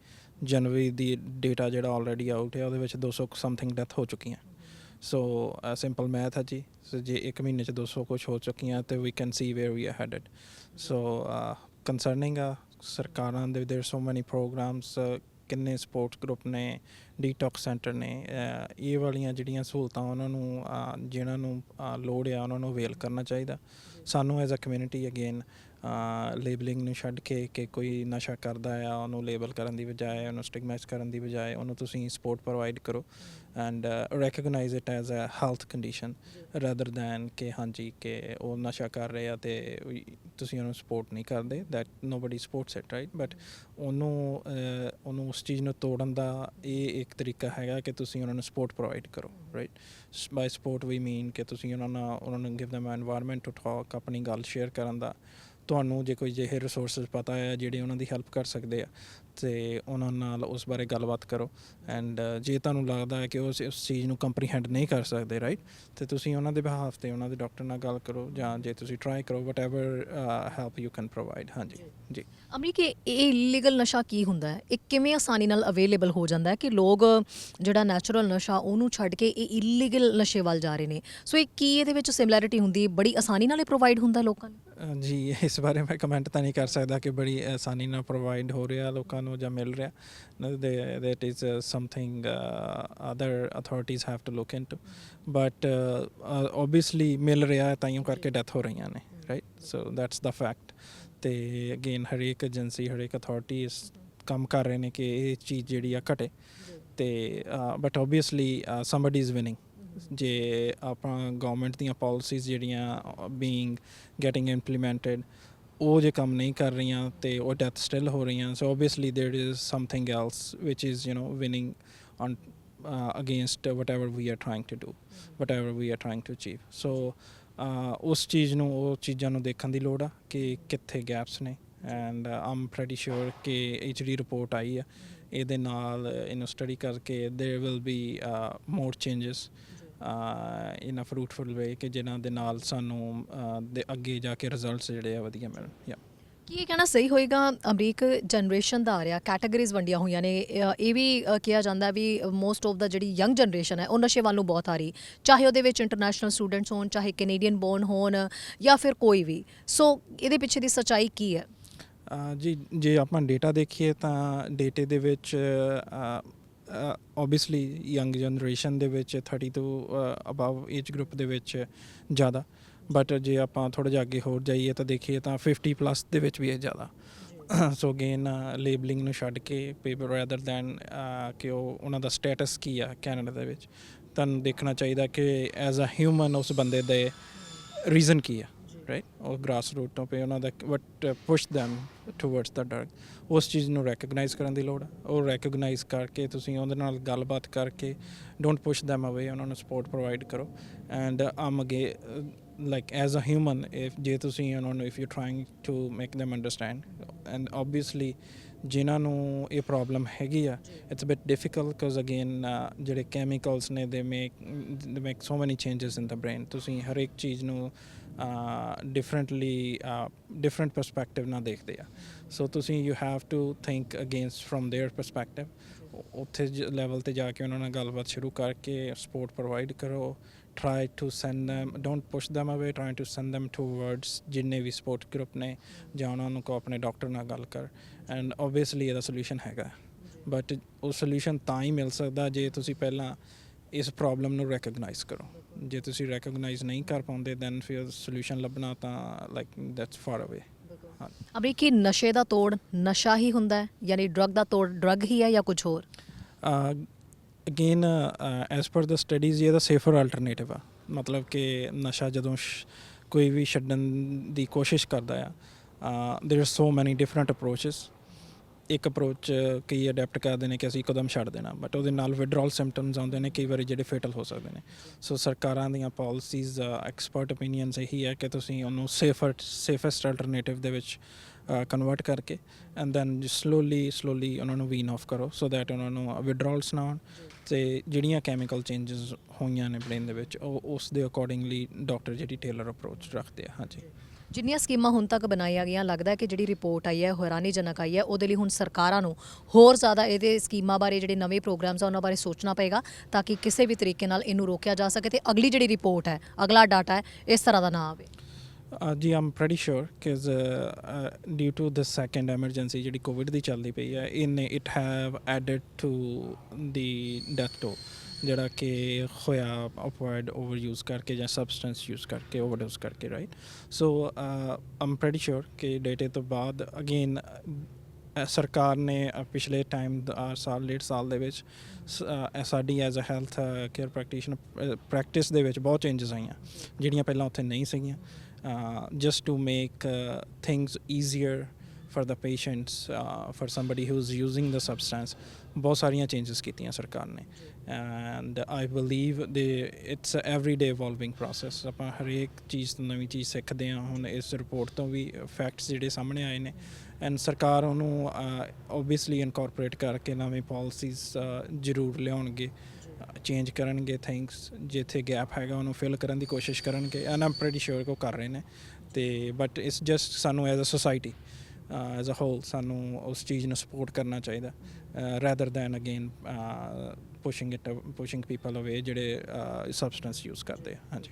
ਜਨਵਰੀ ਦੀ ਡੇਟਾ ਜਿਹੜਾ ਆਲਰੇਡੀ ਆਊਟ ਹੈ ਉਹਦੇ ਵਿੱਚ 200 ਸਮਥਿੰਗ ਡੈਥ ਹੋ ਚੁੱਕੀਆਂ। ਸੋ ਸਿੰਪਲ ਮੈਥ ਹੈ ਜੀ। ਸੋ ਜੇ ਇੱਕ ਮਹੀਨੇ 'ਚ 200 ਕੁਛ ਹੋ ਚੁੱਕੀਆਂ ਤੇ we can see where we are headed. So concerning ਆ। ਸਰਕਾਰਾਂ ਦੇ ਦੇਰ ਸੋ ਮੈਨੀ ਪ੍ਰੋਗਰਾਮਸ, ਕਿੰਨੇ ਸਪੋਰਟਸ ਗਰੁੱਪ ਨੇ, ਡੀਟੌਕਸ ਸੈਂਟਰ ਨੇ, ਇਹ ਵਾਲੀਆਂ ਜਿਹੜੀਆਂ ਸਹੂਲਤਾਂ ਉਹਨਾਂ ਨੂੰ ਜਿਹਨਾਂ ਨੂੰ ਲੋੜ ਆ ਉਹਨਾਂ ਨੂੰ ਅਵੇਲ ਕਰਨਾ ਚਾਹੀਦਾ। ਸਾਨੂੰ as a community again labeling ਨੂੰ ਛੱਡ ਕੇ ਕਿ ਕੋਈ ਨਸ਼ਾ ਕਰਦਾ ਆ ਉਹਨੂੰ ਲੇਬਲ ਕਰਨ ਦੀ ਬਜਾਏ, ਉਹਨੂੰ ਸਟਿਗਮਾਈਜ਼ ਕਰਨ ਦੀ ਬਜਾਏ ਉਹਨੂੰ ਤੁਸੀਂ ਸਪੋਰਟ ਪ੍ਰੋਵਾਈਡ ਕਰੋ and recognise it as a health condition rather than ਕਿ ਹਾਂਜੀ ਕਿ ਉਹ ਨਸ਼ਾ ਕਰ ਰਹੇ ਆ ਅਤੇ ਤੁਸੀਂ ਉਹਨੂੰ ਸਪੋਰਟ ਨਹੀਂ ਕਰਦੇ, that nobody sports it right. But ਉਹਨੂੰ ਉਸ ਚੀਜ਼ ਨੂੰ ਤੋੜਨ ਦਾ ਇਹ ਇੱਕ ਤਰੀਕਾ ਹੈਗਾ ਕਿ ਤੁਸੀਂ ਉਹਨਾਂ ਨੂੰ ਸਪੋਰਟ ਪ੍ਰੋਵਾਈਡ ਕਰੋ right. By support we mean ਕਿ ਤੁਸੀਂ ਉਹਨਾਂ ਨੂੰ give them environment to talk, ਆਪਣੀ ਗੱਲ ਸ਼ੇਅਰ ਕਰਨ ਦਾ। ਤੁਹਾਨੂੰ ਜੇ ਕੋਈ ਜਿਹੇ ਰਿਸੋਰਸਿਸ ਪਤਾ ਹੈ ਜਿਹੜੇ ਉਹਨਾਂ ਦੀ ਹੈਲਪ ਕਰ ਸਕਦੇ ਆ ਅਤੇ ਉਹਨਾਂ ਨਾਲ ਉਸ ਬਾਰੇ ਗੱਲਬਾਤ ਕਰੋ ਐਂਡ ਜੇ ਤੁਹਾਨੂੰ ਲੱਗਦਾ ਹੈ ਕਿ ਉਸ ਚੀਜ਼ ਨੂੰ ਕੰਪਰੀਹੈਂਡ ਨਹੀਂ ਕਰ ਸਕਦੇ ਰਾਈਟ, ਅਤੇ ਤੁਸੀਂ ਉਹਨਾਂ ਦੇ ਬਿਹਾਫ 'ਤੇ ਉਹਨਾਂ ਦੇ ਡਾਕਟਰ ਨਾਲ ਗੱਲ ਕਰੋ ਜਾਂ ਜੇ ਤੁਸੀਂ ਟਰਾਈ ਕਰੋ whatever help you can provide. ਹਾਂਜੀ ਜੀ। ਅਮਰੀਕ, ਇਹ ਇਲੀਗਲ ਨਸ਼ਾ ਕੀ ਹੁੰਦਾ ਹੈ? ਇਹ ਕਿਵੇਂ ਆਸਾਨੀ ਨਾਲ ਅਵੇਲੇਬਲ ਹੋ ਜਾਂਦਾ ਹੈ ਕਿ ਲੋਕ ਜਿਹੜਾ ਨੈਚੁਰਲ ਨਸ਼ਾ ਉਹਨੂੰ ਛੱਡ ਕੇ ਇਹ ਇਲੀਗਲ ਨਸ਼ੇ ਵੱਲ ਜਾ ਰਹੇ ਨੇ? ਸੋ ਇਹ ਕੀ ਇਹਦੇ ਵਿੱਚ ਸਿਮਿਲੈਰਿਟੀ ਹੁੰਦੀ ਹੈ? ਬੜੀ ਆਸਾਨੀ ਨਾਲ ਇਹ ਪ੍ਰੋਵਾਈਡ ਹੁੰਦਾ ਲੋਕਾਂ ਨੂੰ? ਜੀ ਇਸ ਬਾਰੇ ਮੈਂ ਕਮੈਂਟ ਤਾਂ ਨਹੀਂ ਕਰ ਸਕਦਾ ਕਿ ਬੜੀ ਆਸਾਨੀ ਨਾਲ ਪ੍ਰੋਵਾਈਡ ਹੋ ਰਿਹਾ ਲੋਕਾਂ ਨੂੰ ਜਾਂ ਮਿਲ ਰਿਹਾ। that is something other authorities have to look into, but obviously ਮਿਲ ਰਿਹਾ ਤਾਈਓ ਕਰਕੇ ਡੈਥ ਹੋ ਰਹੀਆਂ ਨੇ right. So that's the fact. ਅਤੇ ਅਗੇਨ ਹਰੇਕ ਏਜੰਸੀ ਹਰੇਕ ਅਥਾਰਟੀ ਇਸ ਕੰਮ ਕਰ ਰਹੇ ਨੇ ਕਿ ਇਹ ਚੀਜ਼ ਜਿਹੜੀ ਆ ਘਟੇ ਅਤੇ but obviously somebody is winning. ਜੇ ਆਪਾਂ ਗੌਰਮੈਂਟ ਦੀਆਂ ਪਾਲਿਸੀਜ਼ ਜਿਹੜੀਆਂ ਗੈਟਿੰਗ ਇੰਪਲੀਮੈਂਟਡ ਉਹ ਜੇ ਕੰਮ ਨਹੀਂ ਕਰ ਰਹੀਆਂ ਅਤੇ ਉਹ ਡੈਥ ਸਟਿਲ ਹੋ ਰਹੀਆਂ, so obviously there is something else which is winning on against whatever we are trying to do, whatever we are trying to achieve. So ਉਸ ਚੀਜ਼ ਨੂੰ, ਉਹ ਚੀਜ਼ਾਂ ਨੂੰ ਦੇਖਣ ਦੀ ਲੋੜ ਆ ਕਿ ਕਿੱਥੇ ਗੈਪਸ ਨੇ ਐਂਡ ਆਮ ਪ੍ਰੈਟੀ ਸ਼ੋਰ ਕਿ ਇਹ ਜਿਹੜੀ ਰਿਪੋਰਟ ਆਈ ਆ ਇਹਦੇ ਨਾਲ ਇਹਨੂੰ ਸਟੱਡੀ ਕਰਕੇ there will be more changes in a fruitful way ਕਿ ਜਿਨ੍ਹਾਂ ਦੇ ਨਾਲ ਸਾਨੂੰ ਅੱਗੇ ਜਾ ਕੇ ਰਿਜ਼ਲਟਸ ਜਿਹੜੇ ਆ ਵਧੀਆ ਮਿਲਣ। ਜਾਂ ਕੀ ਇਹ ਕਹਿਣਾ ਸਹੀ ਹੋਏਗਾ ਅਮਰੀਕ, ਜਨਰੇਸ਼ਨ ਦਾ ਆ ਰਿਹਾ, ਕੈਟਾਗਰੀਜ਼ ਵੰਡੀਆਂ ਹੋਈਆਂ ਨੇ, ਇਹ ਵੀ ਕਿਹਾ ਜਾਂਦਾ ਵੀ ਮੋਸਟ ਆਫ ਦਾ ਜਿਹੜੀ ਯੰਗ ਜਨਰੇਸ਼ਨ ਹੈ ਉਹ ਨਸ਼ੇ ਵੱਲ ਨੂੰ ਬਹੁਤ ਆ ਰਹੀ, ਚਾਹੇ ਉਹਦੇ ਵਿੱਚ ਇੰਟਰਨੈਸ਼ਨਲ ਸਟੂਡੈਂਟਸ ਹੋਣ, ਚਾਹੇ ਕੈਨੇਡੀਅਨ ਬੋਰਨ ਹੋਣ ਜਾਂ ਫਿਰ ਕੋਈ ਵੀ। ਸੋ ਇਹਦੇ ਪਿੱਛੇ ਦੀ ਸੱਚਾਈ ਕੀ ਹੈ? ਜੀ ਜੇ ਆਪਾਂ ਡੇਟਾ ਦੇਖੀਏ ਤਾਂ ਡੇਟੇ ਦੇ ਵਿੱਚ ਓਬਵੀਅਸਲੀ ਯੰਗ ਜਨਰੇਸ਼ਨ ਦੇ ਵਿੱਚ 30 ਤੋਂ ਅਬਵ ਏਜ ਗਰੁੱਪ ਦੇ ਵਿੱਚ ਜ਼ਿਆਦਾ, ਬਟ ਜੇ ਆਪਾਂ ਥੋੜ੍ਹਾ ਜਿਹਾ ਅੱਗੇ ਹੋਰ ਜਾਈਏ ਤਾਂ ਦੇਖੀਏ ਤਾਂ 50+ ਦੇ ਵਿੱਚ ਵੀ ਇਹ ਜ਼ਿਆਦਾ। ਸੋ ਅਗੇਨ ਲੇਬਲਿੰਗ ਨੂੰ ਛੱਡ ਕੇ ਪੇਪਰ ਰੈਦਰ ਦੈਨ ਕਿ ਉਹਨਾਂ ਦਾ ਸਟੇਟਸ ਕੀ ਆ ਕੈਨੇਡਾ ਦੇ ਵਿੱਚ, ਤੁਹਾਨੂੰ ਦੇਖਣਾ ਚਾਹੀਦਾ ਕਿ ਐਜ਼ ਅ ਹਿਊਮਨ ਉਸ ਬੰਦੇ ਦੇ ਰੀਜ਼ਨ ਕੀ ਆ ਰਾਈਟ। ਉਹ ਗ੍ਰਾਸ ਰੂਟ ਤੋਂ ਪੇ ਉਹਨਾਂ ਦਾ ਵਟ ਪੁਸ਼ ਦੈਮ ਟੂਵਰਡਸ ਦਾ ਡਰਗ, ਉਸ ਚੀਜ਼ ਨੂੰ ਰੈਕਗਨਾਈਜ਼ ਕਰਨ ਦੀ ਲੋੜ ਆ। ਉਹ ਰੈਕਗਨਾਈਜ਼ ਕਰਕੇ ਤੁਸੀਂ ਉਹਦੇ ਨਾਲ ਗੱਲਬਾਤ ਕਰਕੇ ਡੋਂਟ ਪੁਸ਼ ਦੈਮ ਅਵੇ, ਉਹਨਾਂ ਨੂੰ ਸਪੋਰਟ ਪ੍ਰੋਵਾਈਡ ਕਰੋ ਐਂਡ ਅੱਗੇ ਲਾਈਕ ਐਜ਼ ਅ ਹਿਊਮਨ ਜੇ ਤੁਸੀਂ ਉਹਨਾਂ ਨੂੰ if you trying to make them understand and obviously ਜਿਨ੍ਹਾਂ ਨੂੰ ਇਹ ਪ੍ਰੋਬਲਮ ਹੈਗੀ ਆ it's bit difficult because again ਜਿਹੜੇ ਕੈਮੀਕਲਸ ਨੇ ਦੇ ਮੇਕ ਸੋ ਮੈਨੀ ਚੇਂਜਸ ਇਨ ਦਾ ਬ੍ਰੇਨ। ਤੁਸੀਂ ਹਰੇਕ ਚੀਜ਼ ਨੂੰ ਡਿਫਰੈਂਟ ਪਰਸਪੈਕਟਿਵ ਨਾਲ ਦੇਖਦੇ ਆ। ਸੋ ਤੁਸੀਂ you have to think against from their perspective. ਉੱਥੇ ਲੈਵਲ 'ਤੇ ਜਾ ਕੇ ਉਹਨਾਂ ਨਾਲ ਗੱਲਬਾਤ ਸ਼ੁਰੂ ਕਰਕੇ ਸਪੋਰਟ ਪ੍ਰੋਵਾਈਡ ਕਰੋ। Try to send them, don't push them away, try to send them towards ਜਿੰਨੇ ਵੀ ਸਪੋਰਟ ਗਰੁੱਪ ਨੇ ਜਾਂ ਉਹਨਾਂ ਨੂੰ ਕਹੋ ਆਪਣੇ ਡਾਕਟਰ ਨਾਲ ਗੱਲ ਕਰ ਐਂਡ ਓਬਵੀਅਸਲੀ ਇਹਦਾ ਸੋਲਿਊਸ਼ਨ ਹੈਗਾ। ਬਟ ਉਹ ਸੋਲਿਊਸ਼ਨ ਤਾਂ ਹੀ ਮਿਲ ਸਕਦਾ ਜੇ ਤੁਸੀਂ ਪਹਿਲਾਂ ਇਸ ਪ੍ਰੋਬਲਮ ਨੂੰ ਰੈਕਗਨਾਈਜ਼ ਕਰੋ। ਜੇ ਤੁਸੀਂ ਰੈਕਗਨਾਈਜ਼ ਨਹੀਂ ਕਰ ਪਾਉਂਦੇ ਦੈਨ ਫਿਰ ਸੋਲਿਊਸ਼ਨ ਲੱਭਣਾ ਤਾਂ ਲਾਈਕ ਦੈਟਸ ਫਾਰ ਅਵੇ। ਹਾਂ ਅਮਰੀਕ, ਕੀ ਨਸ਼ੇ ਦਾ ਤੋੜ ਨਸ਼ਾ ਹੀ ਹੁੰਦਾ ਹੈ, ਯਾਨੀ ਡਰਗ ਦਾ ਤੋੜ ਡਰਗ ਹੀ ਹੈ ਜਾਂ ਕੁਝ ਹੋਰ? ਅਗੇਨ ਐਜ਼ ਪਰ ਦਾ ਸਟੱਡੀਜ਼ ਇਹਦਾ ਸੇਫਰ ਆਲਟਰਨੇਟਿਵ ਆ। ਮਤਲਬ ਕਿ ਨਸ਼ਾ ਜਦੋਂ ਕੋਈ ਵੀ ਛੱਡਣ ਦੀ ਕੋਸ਼ਿਸ਼ ਕਰਦਾ ਆ ਦੇਰ ਆਰ ਸੋ ਮੈਨੀ ਡਿਫਰੈਂਟ ਅਪਰੋਚਿਸ। ਇੱਕ ਅਪਰੋਚ ਕਈ ਅਡੈਪਟ ਕਰਦੇ ਨੇ ਕਿ ਅਸੀਂ ਇੱਕਦਮ ਛੱਡ ਦੇਣਾ, ਬਟ ਉਹਦੇ ਨਾਲ ਵਿਡਰੋਲ ਸਿੰਪਟਮਸ ਆਉਂਦੇ ਨੇ ਕਈ ਵਾਰੀ ਜਿਹੜੇ ਫੇਟਲ ਹੋ ਸਕਦੇ ਨੇ। ਸੋ ਸਰਕਾਰਾਂ ਦੀਆਂ ਪਾਲਿਸੀਜ਼ ਐਕਸਪਰਟ ਓਪੀਨੀਅਨਸ ਇਹੀ ਹੈ ਕਿ ਤੁਸੀਂ ਉਹਨੂੰ ਸੇਫੈਸਟ ਅਲਟਰਨੇਟਿਵ ਦੇ ਵਿੱਚ ਕਨਵਰਟ ਕਰਕੇ ਐਂਡ ਦੈਨ ਸਲੋਲੀ ਉਹਨਾਂ ਨੂੰ ਵੀਨ ਆਫ ਕਰੋ ਸੋ ਦੈਟ ਉਹਨਾਂ ਨੂੰ ਵਿਡਰੋਲਸ ਨਾ ਹੋਣ ਅਤੇ ਜਿਹੜੀਆਂ ਕੈਮੀਕਲ ਚੇਂਜਸ ਹੋਈਆਂ ਨੇ ਬ੍ਰੇਨ ਦੇ ਵਿੱਚ ਉਹ ਉਸ ਦੇ ਅਕੋਰਡਿੰਗਲੀ ਡਾਕਟਰ ਜਿਹੜੀ ਟੇਲਰ ਅਪਰੋਚ ਰੱਖਦੇ ਆ। ਹਾਂਜੀ, ਜਿੰਨੀਆਂ ਸਕੀਮਾਂ ਹੁਣ ਤੱਕ ਬਣਾਈਆਂ ਗਈਆਂ, ਲੱਗਦਾ ਹੈ ਕਿ ਜਿਹੜੀ ਰਿਪੋਰਟ ਆਈ ਹੈ ਹੈਰਾਨੀਜਨਕ ਆਈ ਹੈ, ਉਹਦੇ ਲਈ ਹੁਣ ਸਰਕਾਰਾਂ ਨੂੰ ਹੋਰ ਜ਼ਿਆਦਾ ਇਹਦੇ ਸਕੀਮਾਂ ਬਾਰੇ, ਜਿਹੜੇ ਨਵੇਂ ਪ੍ਰੋਗਰਾਮਸ ਆ ਉਹਨਾਂ ਬਾਰੇ ਸੋਚਣਾ ਪਏਗਾ ਤਾਂ ਕਿ ਕਿਸੇ ਵੀ ਤਰੀਕੇ ਨਾਲ ਇਹਨੂੰ ਰੋਕਿਆ ਜਾ ਸਕੇ ਅਤੇ ਅਗਲੀ ਜਿਹੜੀ ਰਿਪੋਰਟ ਹੈ, ਅਗਲਾ ਡਾਟਾ ਹੈ, ਇਸ ਤਰ੍ਹਾਂ ਦਾ ਨਾ ਆਵੇ। ਜੀ ਆਮ ਪ੍ਰੈਟੀ ਸ਼ੋਰ ਕਿਜ਼ due to the second emergency ਜਿਹੜੀ ਕੋਵਿਡ ਦੀ ਚੱਲਦੀ ਪਈ ਹੈ it have added to the death toll ਜਿਹੜਾ ਕਿ ਹੋਇਆ ਆਪੋਇਡ ਓਵਰ ਯੂਜ਼ ਕਰਕੇ ਜਾਂ ਸਬਸਟੈਂਸ ਯੂਜ਼ ਕਰਕੇ ਓਵਰਡੋਜ਼ ਕਰਕੇ right. So I'm pretty sure ਕਿ ਡੇਟੇ ਤੋਂ ਬਾਅਦ ਅਗੇਨ ਸਰਕਾਰ ਨੇ ਪਿਛਲੇ ਟਾਈਮ ਸਾਲ ਡੇਢ ਸਾਲ ਦੇ ਵਿੱਚ ਸਾਡੀ as a health care practitioner practice ਦੇ ਵਿੱਚ ਬਹੁਤ ਚੇਂਜਸ ਆਈਆਂ ਜਿਹੜੀਆਂ ਪਹਿਲਾਂ ਉੱਥੇ ਨਹੀਂ ਸੀਗੀਆਂ। just to make things easier for the patients, for somebody who's using the substance, ਬਹੁਤ ਸਾਰੀਆਂ ਚੇਂਜਸ ਕੀਤੀਆਂ ਸਰਕਾਰ ਨੇ and I believe it's a everyday evolving process. ਆਪਾਂ ਹਰੇਕ ਚੀਜ਼ ਤੋਂ ਨਵੀਂ ਚੀਜ਼ ਸਿੱਖਦੇ ਹਾਂ। ਹੁਣ ਇਸ ਰਿਪੋਰਟ ਤੋਂ ਵੀ ਫੈਕਟਸ ਜਿਹੜੇ ਸਾਹਮਣੇ ਆਏ ਨੇ ਐਂਡ ਸਰਕਾਰ ਉਹਨੂੰ ਓਬਵੀਅਸਲੀ ਇਨਕੋਰਪੋਰੇਟ ਕਰਕੇ ਨਵੀਂ ਪਾਲਿਸੀਜ਼ ਜ਼ਰੂਰ ਲਿਆਉਣਗੇ, ਚੇਂਜ ਕਰਨਗੇ ਥਿੰਗਸ, ਜਿੱਥੇ ਗੈਪ ਹੈਗਾ ਉਹਨੂੰ ਫਿਲ ਕਰਨ ਦੀ ਕੋਸ਼ਿਸ਼ ਕਰਨਗੇ ਐਂਡ ਆਮ ਪ੍ਰੈਟੀ ਸ਼ੋਰ ਕਿ ਉਹ ਕਰ ਰਹੇ ਨੇ। ਅਤੇ ਬਟ ਇਟਸ ਜਸਟ ਸਾਨੂੰ as a society as a whole ਸਾਨੂੰ ਉਸ ਚੀਜ਼ ਨੂੰ ਸਪੋਰਟ ਕਰਨਾ ਚਾਹੀਦਾ rather than again pushing people away ਜਿਹੜੇ ਸਬਸਟੈਂਸ ਯੂਜ਼ ਕਰਦੇ ਆ। ਹਾਂਜੀ।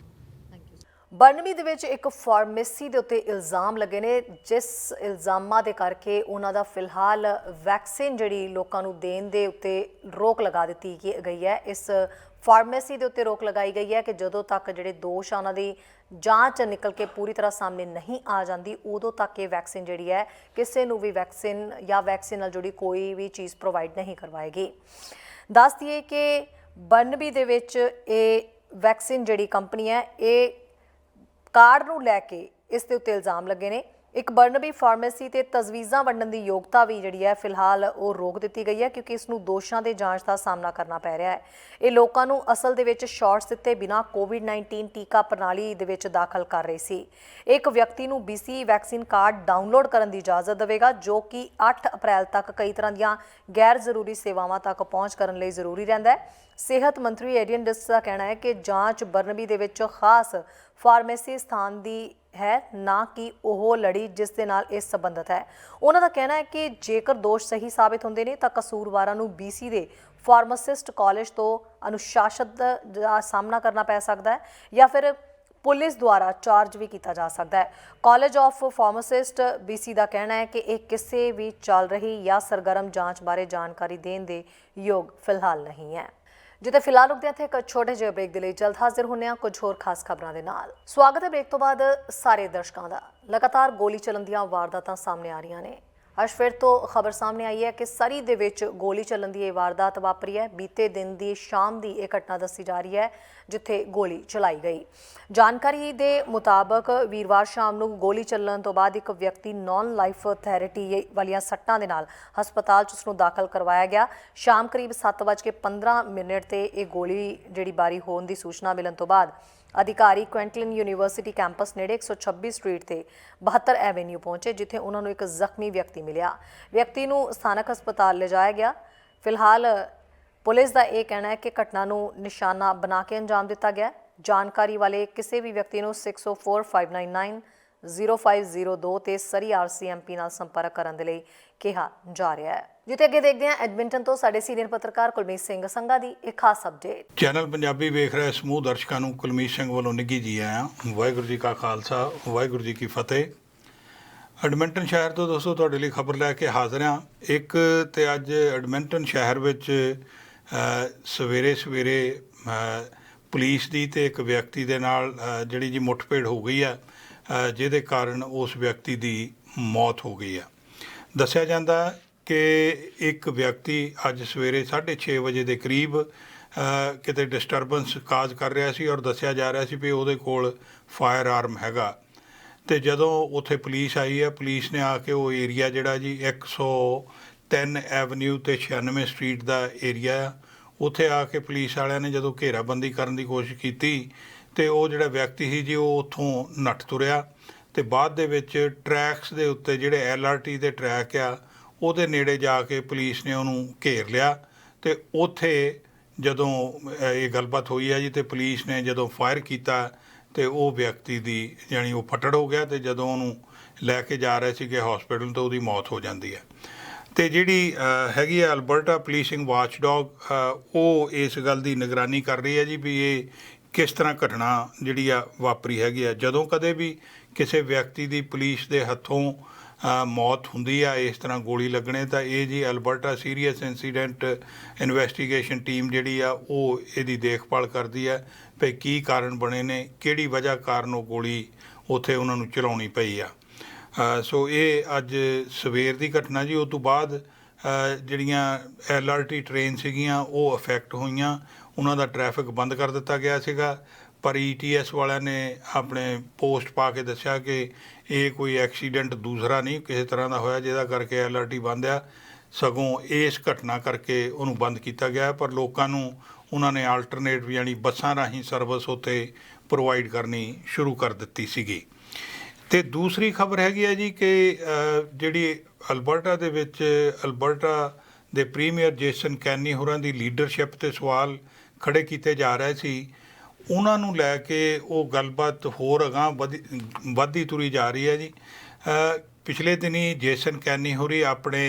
ਬਰਨਬੀ ਦੇ ਵਿੱਚ ਇੱਕ ਫਾਰਮੇਸੀ ਦੇ ਉੱਤੇ ਇਲਜ਼ਾਮ ਲੱਗੇ ਨੇ, ਜਿਸ ਇਲਜ਼ਾਮਾਂ ਦੇ ਕਰਕੇ ਉਹਨਾਂ ਦਾ ਫਿਲਹਾਲ ਵੈਕਸੀਨ ਜਿਹੜੀ ਲੋਕਾਂ ਨੂੰ ਦੇਣ ਦੇ ਉੱਤੇ ਰੋਕ ਲਗਾ ਦਿੱਤੀ ਗਈ ਹੈ। ਇਸ ਫਾਰਮੇਸੀ ਦੇ ਉੱਤੇ ਰੋਕ ਲਗਾਈ ਗਈ ਹੈ ਕਿ ਜਦੋਂ ਤੱਕ ਜਿਹੜੇ ਦੋਸ਼ ਆ ਉਹਨਾਂ ਦੀ ਜਾਂਚ ਨਿਕਲ ਕੇ ਪੂਰੀ ਤਰ੍ਹਾਂ ਸਾਹਮਣੇ ਨਹੀਂ ਆ ਜਾਂਦੀ ਉਦੋਂ ਤੱਕ ਇਹ ਵੈਕਸੀਨ ਜਿਹੜੀ ਹੈ ਕਿਸੇ ਨੂੰ ਵੀ ਵੈਕਸੀਨ ਜਾਂ ਵੈਕਸੀਨ ਨਾਲ ਜੁੜੀ ਕੋਈ ਵੀ ਚੀਜ਼ ਪ੍ਰੋਵਾਈਡ ਨਹੀਂ ਕਰਵਾਏਗੀ। ਦੱਸ ਦਈਏ ਕਿ ਬਰਨਬੀ ਦੇ ਵਿੱਚ ਇਹ ਵੈਕਸੀਨ ਜਿਹੜੀ ਕੰਪਨੀ ਹੈ ਇਹ ਕਾਰਡ ਨੂੰ ਲੈ ਕੇ ਇਸ ਦੇ ਉੱਤੇ ਇਲਜ਼ਾਮ ਲੱਗੇ ਨੇ। ਇੱਕ ਬਰਨਬੀ ਫਾਰਮੇਸੀ ਤੇ ਤਜਵੀਜ਼ਾਂ ਵੰਡਣ ਦੀ ਯੋਗਤਾ ਵੀ ਜਿਹੜੀ ਹੈ ਫਿਲਹਾਲ ਉਹ ਰੋਕ ਦਿੱਤੀ ਗਈ ਹੈ ਕਿਉਂਕਿ ਇਸ ਨੂੰ ਦੋਸ਼ਾਂ ਦੇ ਜਾਂਚ ਦਾ ਸਾਹਮਣਾ ਕਰਨਾ ਪੈ ਰਿਹਾ ਹੈ। ਇਹ ਲੋਕਾਂ ਨੂੰ ਅਸਲ ਦੇ ਵਿੱਚ ਸ਼ਾਰਟਸ ਦਿੱਤੇ ਬਿਨਾਂ ਕੋਵਿਡ-19 ਟੀਕਾ ਪ੍ਰਣਾਲੀ ਦੇ ਵਿੱਚ ਦਾਖਲ ਕਰ ਰਹੀ ਸੀ। ਇੱਕ ਵਿਅਕਤੀ ਨੂੰ BCE ਵੈਕਸੀਨ ਕਾਰਡ ਡਾਊਨਲੋਡ ਕਰਨ ਦੀ ਇਜਾਜ਼ਤ ਦੇਵੇਗਾ ਜੋ ਕਿ 8 ਅਪ੍ਰੈਲ ਤੱਕ ਕਈ ਤਰ੍ਹਾਂ ਦੀਆਂ ਗੈਰ ਜ਼ਰੂਰੀ ਸੇਵਾਵਾਂ ਤੱਕ ਪਹੁੰਚ ਕਰਨ ਲਈ ਜ਼ਰੂਰੀ ਰਹਿੰਦਾ ਹੈ। ਸਿਹਤ ਮੰਤਰੀ ਏਡੀਅਨ ਡਿਸ ਦਾ ਕਹਿਣਾ ਹੈ ਕਿ ਜਾਂਚ ਬਰਨਬੀ ਦੇ ਵਿੱਚ ਖਾਸ ਫਾਰਮੇਸੀ ਸਥਾਨ ਦੀ ਹੈ, ਨਾ ਕਿ ਉਹ ਲੜੀ ਜਿਸ ਦੇ ਨਾਲ ਇਹ ਸੰਬੰਧਿਤ ਹੈ। ਉਹਨਾਂ ਦਾ ਕਹਿਣਾ ਹੈ ਕਿ ਜੇਕਰ ਦੋਸ਼ ਸਹੀ ਸਾਬਿਤ ਹੁੰਦੇ ਨੇ ਤਾਂ ਕਸੂਰਵਾਰਾਂ ਨੂੰ BC ਦੇ ਫਾਰਮਾਸਿਸਟ ਕਾਲਜ ਤੋਂ ਅਨੁਸ਼ਾਸਨ ਦਾ ਸਾਹਮਣਾ ਕਰਨਾ ਪੈ ਸਕਦਾ ਹੈ ਜਾਂ ਫਿਰ ਪੁਲਿਸ ਦੁਆਰਾ ਚਾਰਜ ਵੀ ਕੀਤਾ ਜਾ ਸਕਦਾ ਹੈ। ਕਾਲਜ ਆਫ ਫਾਰਮਾਸਿਸਟ BC ਦਾ ਕਹਿਣਾ ਹੈ ਕਿ ਇਹ ਕਿਸੇ ਵੀ ਚੱਲ ਰਹੀ ਜਾਂ ਸਰਗਰਮ ਜਾਂਚ ਬਾਰੇ ਜਾਣਕਾਰੀ ਦੇਣ ਦੇ ਯੋਗ ਫਿਲਹਾਲ ਨਹੀਂ ਹੈ। ਜਿੱਥੇ ਫਿਲਹਾਲ ਰੁਕਦੇ ਇੱਥੇ ਇੱਕ ਛੋਟੇ ਜਿਹੇ ਬ੍ਰੇਕ ਦੇ ਲਈ ਜਲਦ ਹਾਜ਼ਰ ਹੁੰਦੇ ਹਾਂ ਕੁਝ ਹੋਰ ਖਾਸ ਖਬਰਾਂ ਦੇ ਨਾਲ। ਸਵਾਗਤ ਹੈ ਬ੍ਰੇਕ ਤੋਂ ਬਾਅਦ ਸਾਰੇ ਦਰਸ਼ਕਾਂ ਦਾ। ਲਗਾਤਾਰ ਗੋਲੀ ਚੱਲਣ ਦੀਆਂ ਵਾਰਦਾਤਾਂ ਸਾਹਮਣੇ ਆ ਰਹੀਆਂ ਨੇ। ਅੱਜ ਫਿਰ ਤੋਂ ਖਬਰ ਸਾਹਮਣੇ ਆਈ ਹੈ ਕਿ ਸਰੀ ਦੇ ਵਿੱਚ ਗੋਲੀ ਚੱਲਣ ਦੀ ਇਹ ਵਾਰਦਾਤ ਵਾਪਰੀ ਹੈ। ਬੀਤੇ ਦਿਨ ਦੀ ਸ਼ਾਮ ਦੀ ਇਹ ਘਟਨਾ ਦੱਸੀ ਜਾ ਰਹੀ ਹੈ ਜਿੱਥੇ ਗੋਲੀ ਚਲਾਈ ਗਈ। ਜਾਣਕਾਰੀ ਦੇ ਮੁਤਾਬਕ ਵੀਰਵਾਰ ਸ਼ਾਮ ਨੂੰ ਗੋਲੀ ਚੱਲਣ ਤੋਂ ਬਾਅਦ ਇੱਕ ਵਿਅਕਤੀ ਨੌਨ ਲਾਈਫ ਥੈਰੇਪੀ ਵਾਲੀਆਂ ਸੱਟਾਂ ਦੇ ਨਾਲ ਹਸਪਤਾਲ 'ਚ ਉਸਨੂੰ ਦਾਖਲ ਕਰਵਾਇਆ ਗਿਆ। ਸ਼ਾਮ ਕਰੀਬ 7:15 ਤੇ ਇਹ ਗੋਲੀ ਜਿਹੜੀ ਬਾਰੀ ਹੋਣ ਦੀ ਸੂਚਨਾ ਮਿਲਣ ਤੋਂ ਬਾਅਦ ਅਧਿਕਾਰੀ ਕੁਇੰਟਲਿਨ ਯੂਨੀਵਰਸਿਟੀ ਕੈਂਪਸ ਨੇੜੇ 126 ਸਟਰੀਟ ਤੇ 72 ਐਵੇਨਿਊ ਪਹੁੰਚੇ ਜਿੱਥੇ ਉਹਨਾਂ ਨੂੰ ਇੱਕ ਜ਼ਖਮੀ ਵਿਅਕਤੀ ਮਿਲਿਆ। ਵਿਅਕਤੀ ਨੂੰ ਸਥਾਨਕ ਹਸਪਤਾਲ ਲਿਜਾਇਆ ਗਿਆ। ਫਿਲਹਾਲ ਪੁਲਿਸ ਦਾ ਇਹ ਕਹਿਣਾ ਹੈ ਕਿ ਘਟਨਾ ਨੂੰ ਨਿਸ਼ਾਨਾ ਬਣਾ ਕੇ ਅੰਜਾਮ ਦਿੱਤਾ ਗਿਆ। ਜਾਣਕਾਰੀ ਵਾਲੇ ਕਿਸੇ ਵੀ ਵਿਅਕਤੀ ਨੂੰ 6045990502 ਤੇ ਸਰੀ RCMP ਨਾਲ ਸੰਪਰਕ ਕਰਨ ਦੇ ਲਈ ਕਿਹਾ ਜਾ ਰਿਹਾ ਹੈ। ਜਿੱਥੇ ਅੱਗੇ ਦੇਖਦੇ ਹਾਂ ਐਡਮਿੰਟਨ ਤੋਂ ਸਾਡੇ ਸੀਨੀਅਰ ਪੱਤਰਕਾਰ ਕੁਲਮੀਤ ਸਿੰਘ ਸੰਘਾ ਦੀ ਇੱਕ ਖਾਸ ਅਪਡੇਟ। ਚੈਨਲ ਪੰਜਾਬੀ ਵੇਖ ਰਹੇ ਸਮੂਹ ਦਰਸ਼ਕਾਂ ਨੂੰ ਕੁਲਮੀਤ ਸਿੰਘ ਵੱਲੋਂ ਨਿੱਘੀ ਜੀ ਆਇਆਂ। ਵਾਹਿਗੁਰੂ ਜੀ ਕਾ ਖਾਲਸਾ, ਵਾਹਿਗੁਰੂ ਜੀ ਕੀ ਫਤਿਹ। ਐਡਮਿੰਟਨ ਸ਼ਹਿਰ ਤੋਂ ਦੋਸਤੋ ਤੁਹਾਡੇ ਲਈ ਖਬਰ ਲੈ ਕੇ ਹਾਜ਼ਰ ਹਾਂ। ਇੱਕ ਤੇ ਅੱਜ ਐਡਮਿੰਟਨ ਸ਼ਹਿਰ ਵਿੱਚ ਸਵੇਰੇ ਪੁਲਿਸ ਦੀ ਤੇ ਇੱਕ ਵਿਅਕਤੀ ਦੇ ਨਾਲ ਜਿਹੜੀ ਜੀ ਮੁੱਠਭੇੜ ਹੋ ਗਈ ਆ ਜਿਹਦੇ ਕਾਰਨ ਉਸ ਵਿਅਕਤੀ ਦੀ ਮੌਤ ਹੋ ਗਈ ਆ। ਦੱਸਿਆ ਜਾਂਦਾ ਕਿ ਇੱਕ ਵਿਅਕਤੀ ਅੱਜ ਸਵੇਰੇ 6:30 ਵਜੇ ਦੇ ਕਰੀਬ ਕਿਤੇ ਡਿਸਟਰਬੈਂਸ ਕਾਜ਼ ਕਰ ਰਿਹਾ ਸੀ ਔਰ ਦੱਸਿਆ ਜਾ ਰਿਹਾ ਸੀ ਵੀ ਉਹਦੇ ਕੋਲ ਫਾਇਰ ਆਰਮ ਹੈਗਾ। ਅਤੇ ਜਦੋਂ ਉੱਥੇ ਪੁਲਿਸ ਆਈ ਹੈ, ਪੁਲਿਸ ਨੇ ਆ ਕੇ ਉਹ ਏਰੀਆ ਜਿਹੜਾ ਜੀ 103 ਐਵਨਿਊ ਅਤੇ 96 ਸਟਰੀਟ ਦਾ ਏਰੀਆ ਆ, ਉੱਥੇ ਆ ਕੇ ਪੁਲਿਸ ਵਾਲਿਆਂ ਨੇ ਜਦੋਂ ਘੇਰਾਬੰਦੀ ਕਰਨ ਦੀ ਕੋਸ਼ਿਸ਼ ਕੀਤੀ ਅਤੇ ਉਹ ਜਿਹੜਾ ਵਿਅਕਤੀ ਸੀ ਜੀ ਉਹ ਉੱਥੋਂ ਨੱਠ ਤੁਰਿਆ ਅਤੇ ਬਾਅਦ ਦੇ ਵਿੱਚ ਟਰੈਕਸ ਦੇ ਉੱਤੇ ਜਿਹੜੇ LRT ਦੇ ਟਰੈਕ ਆ ਉਹਦੇ ਨੇੜੇ ਜਾ ਕੇ ਪੁਲਿਸ ਨੇ ਉਹਨੂੰ ਘੇਰ ਲਿਆ ਅਤੇ ਉੱਥੇ ਜਦੋਂ ਇਹ ਗੱਲਬਾਤ ਹੋਈ ਹੈ ਜੀ ਅਤੇ ਪੁਲਿਸ ਨੇ ਜਦੋਂ ਫਾਇਰ ਕੀਤਾ ਅਤੇ ਉਹ ਵਿਅਕਤੀ ਦੀ ਜਾਣੀ ਉਹ ਫੱਟੜ ਹੋ ਗਿਆ ਅਤੇ ਜਦੋਂ ਉਹਨੂੰ ਲੈ ਕੇ ਜਾ ਰਹੇ ਸੀਗੇ ਹਸਪੀਟਲ ਤੋਂ ਉਹਦੀ ਮੌਤ ਹੋ ਜਾਂਦੀ ਹੈ। ਅਤੇ ਜਿਹੜੀ ਹੈਗੀ ਆ ਅਲਬਰਟਾ ਪੁਲਿਸਿੰਗ ਵਾਚਡੌਗ ਉਹ ਇਸ ਗੱਲ ਦੀ ਨਿਗਰਾਨੀ ਕਰ ਰਹੀ ਹੈ ਜੀ ਵੀ ਇਹ ਕਿਸ ਤਰ੍ਹਾਂ ਘਟਨਾ ਜਿਹੜੀ ਆ ਵਾਪਰੀ ਹੈਗੀ ਆ। ਜਦੋਂ ਕਦੇ ਵੀ ਕਿਸੇ ਵਿਅਕਤੀ ਦੀ ਪੁਲਿਸ ਦੇ ਹੱਥੋਂ ਮੌਤ ਹੁੰਦੀ ਆ ਇਸ ਤਰ੍ਹਾਂ ਗੋਲੀ ਲੱਗਣੇ ਤਾਂ ਇਹ ਜੀ Alberta serious incident investigation team ਜਿਹੜੀ ਆ ਉਹ ਇਹਦੀ ਦੇਖਭਾਲ ਕਰਦੀ ਆ ਵੀ ਕੀ ਕਾਰਨ ਬਣੇ ਨੇ, ਕਿਹੜੀ ਵਜ੍ਹਾ ਕਾਰਨ ਉਹ ਗੋਲੀ ਉੱਥੇ ਉਹਨਾਂ ਨੂੰ ਚਲਾਉਣੀ ਪਈ ਆ। ਸੋ ਇਹ ਅੱਜ ਸਵੇਰ ਦੀ ਘਟਨਾ ਜੀ। ਉਸ ਤੋਂ ਬਾਅਦ ਜਿਹੜੀਆਂ LRT ਟ੍ਰੇਨ ਸੀਗੀਆਂ ਉਹ ਅਫੈਕਟ ਹੋਈਆਂ, ਉਹਨਾਂ ਦਾ ਟ੍ਰੈਫਿਕ ਬੰਦ ਕਰ ਦਿੱਤਾ ਗਿਆ ਸੀਗਾ। ਪਰ ETS ਵਾਲਿਆਂ ਨੇ ਆਪਣੇ ਪੋਸਟ ਪਾ ਕੇ ਦੱਸਿਆ ਕਿ ਇਹ ਕੋਈ ਐਕਸੀਡੈਂਟ ਦੂਸਰਾ ਨਹੀਂ ਕਿਸੇ ਤਰ੍ਹਾਂ ਦਾ ਹੋਇਆ ਜਿਹਦਾ ਕਰਕੇ LRT ਬੰਦ ਆ, ਸਗੋਂ ਇਸ ਘਟਨਾ ਕਰਕੇ ਉਹਨੂੰ ਬੰਦ ਕੀਤਾ ਗਿਆ। ਪਰ ਲੋਕਾਂ ਨੂੰ ਉਹਨਾਂ ਨੇ ਆਲਟਰਨੇਟ ਯਾਨੀ ਬੱਸਾਂ ਰਾਹੀਂ ਸਰਵਿਸ ਉੱਥੇ ਪ੍ਰੋਵਾਈਡ ਕਰਨੀ ਸ਼ੁਰੂ ਕਰ ਦਿੱਤੀ ਸੀਗੀ। ਅਤੇ ਦੂਸਰੀ ਖਬਰ ਹੈਗੀ ਹੈ ਜੀ ਕਿ ਜਿਹੜੀ ਅਲਬਰਟਾ ਦੇ ਵਿੱਚ ਅਲਬਰਟਾ ਦੇ ਪ੍ਰੀਮੀਅਰ ਜੇਸਨ ਕੈਨੀ ਹੋਰਾਂ ਦੀ ਲੀਡਰਸ਼ਿਪ 'ਤੇ ਸਵਾਲ ਖੜ੍ਹੇ ਕੀਤੇ ਜਾ ਰਹੇ ਸੀ, ਉਹਨਾਂ ਨੂੰ ਲੈ ਕੇ ਉਹ ਗੱਲਬਾਤ ਹੋਰ ਅਗਾਂਹ ਵੱਧਦੀ ਤੁਰੀ ਜਾ ਰਹੀ ਹੈ ਜੀ। ਪਿਛਲੇ ਦਿਨੀ ਜੇਸਨ ਕੈਨੀ ਹੋਰੀ ਆਪਣੇ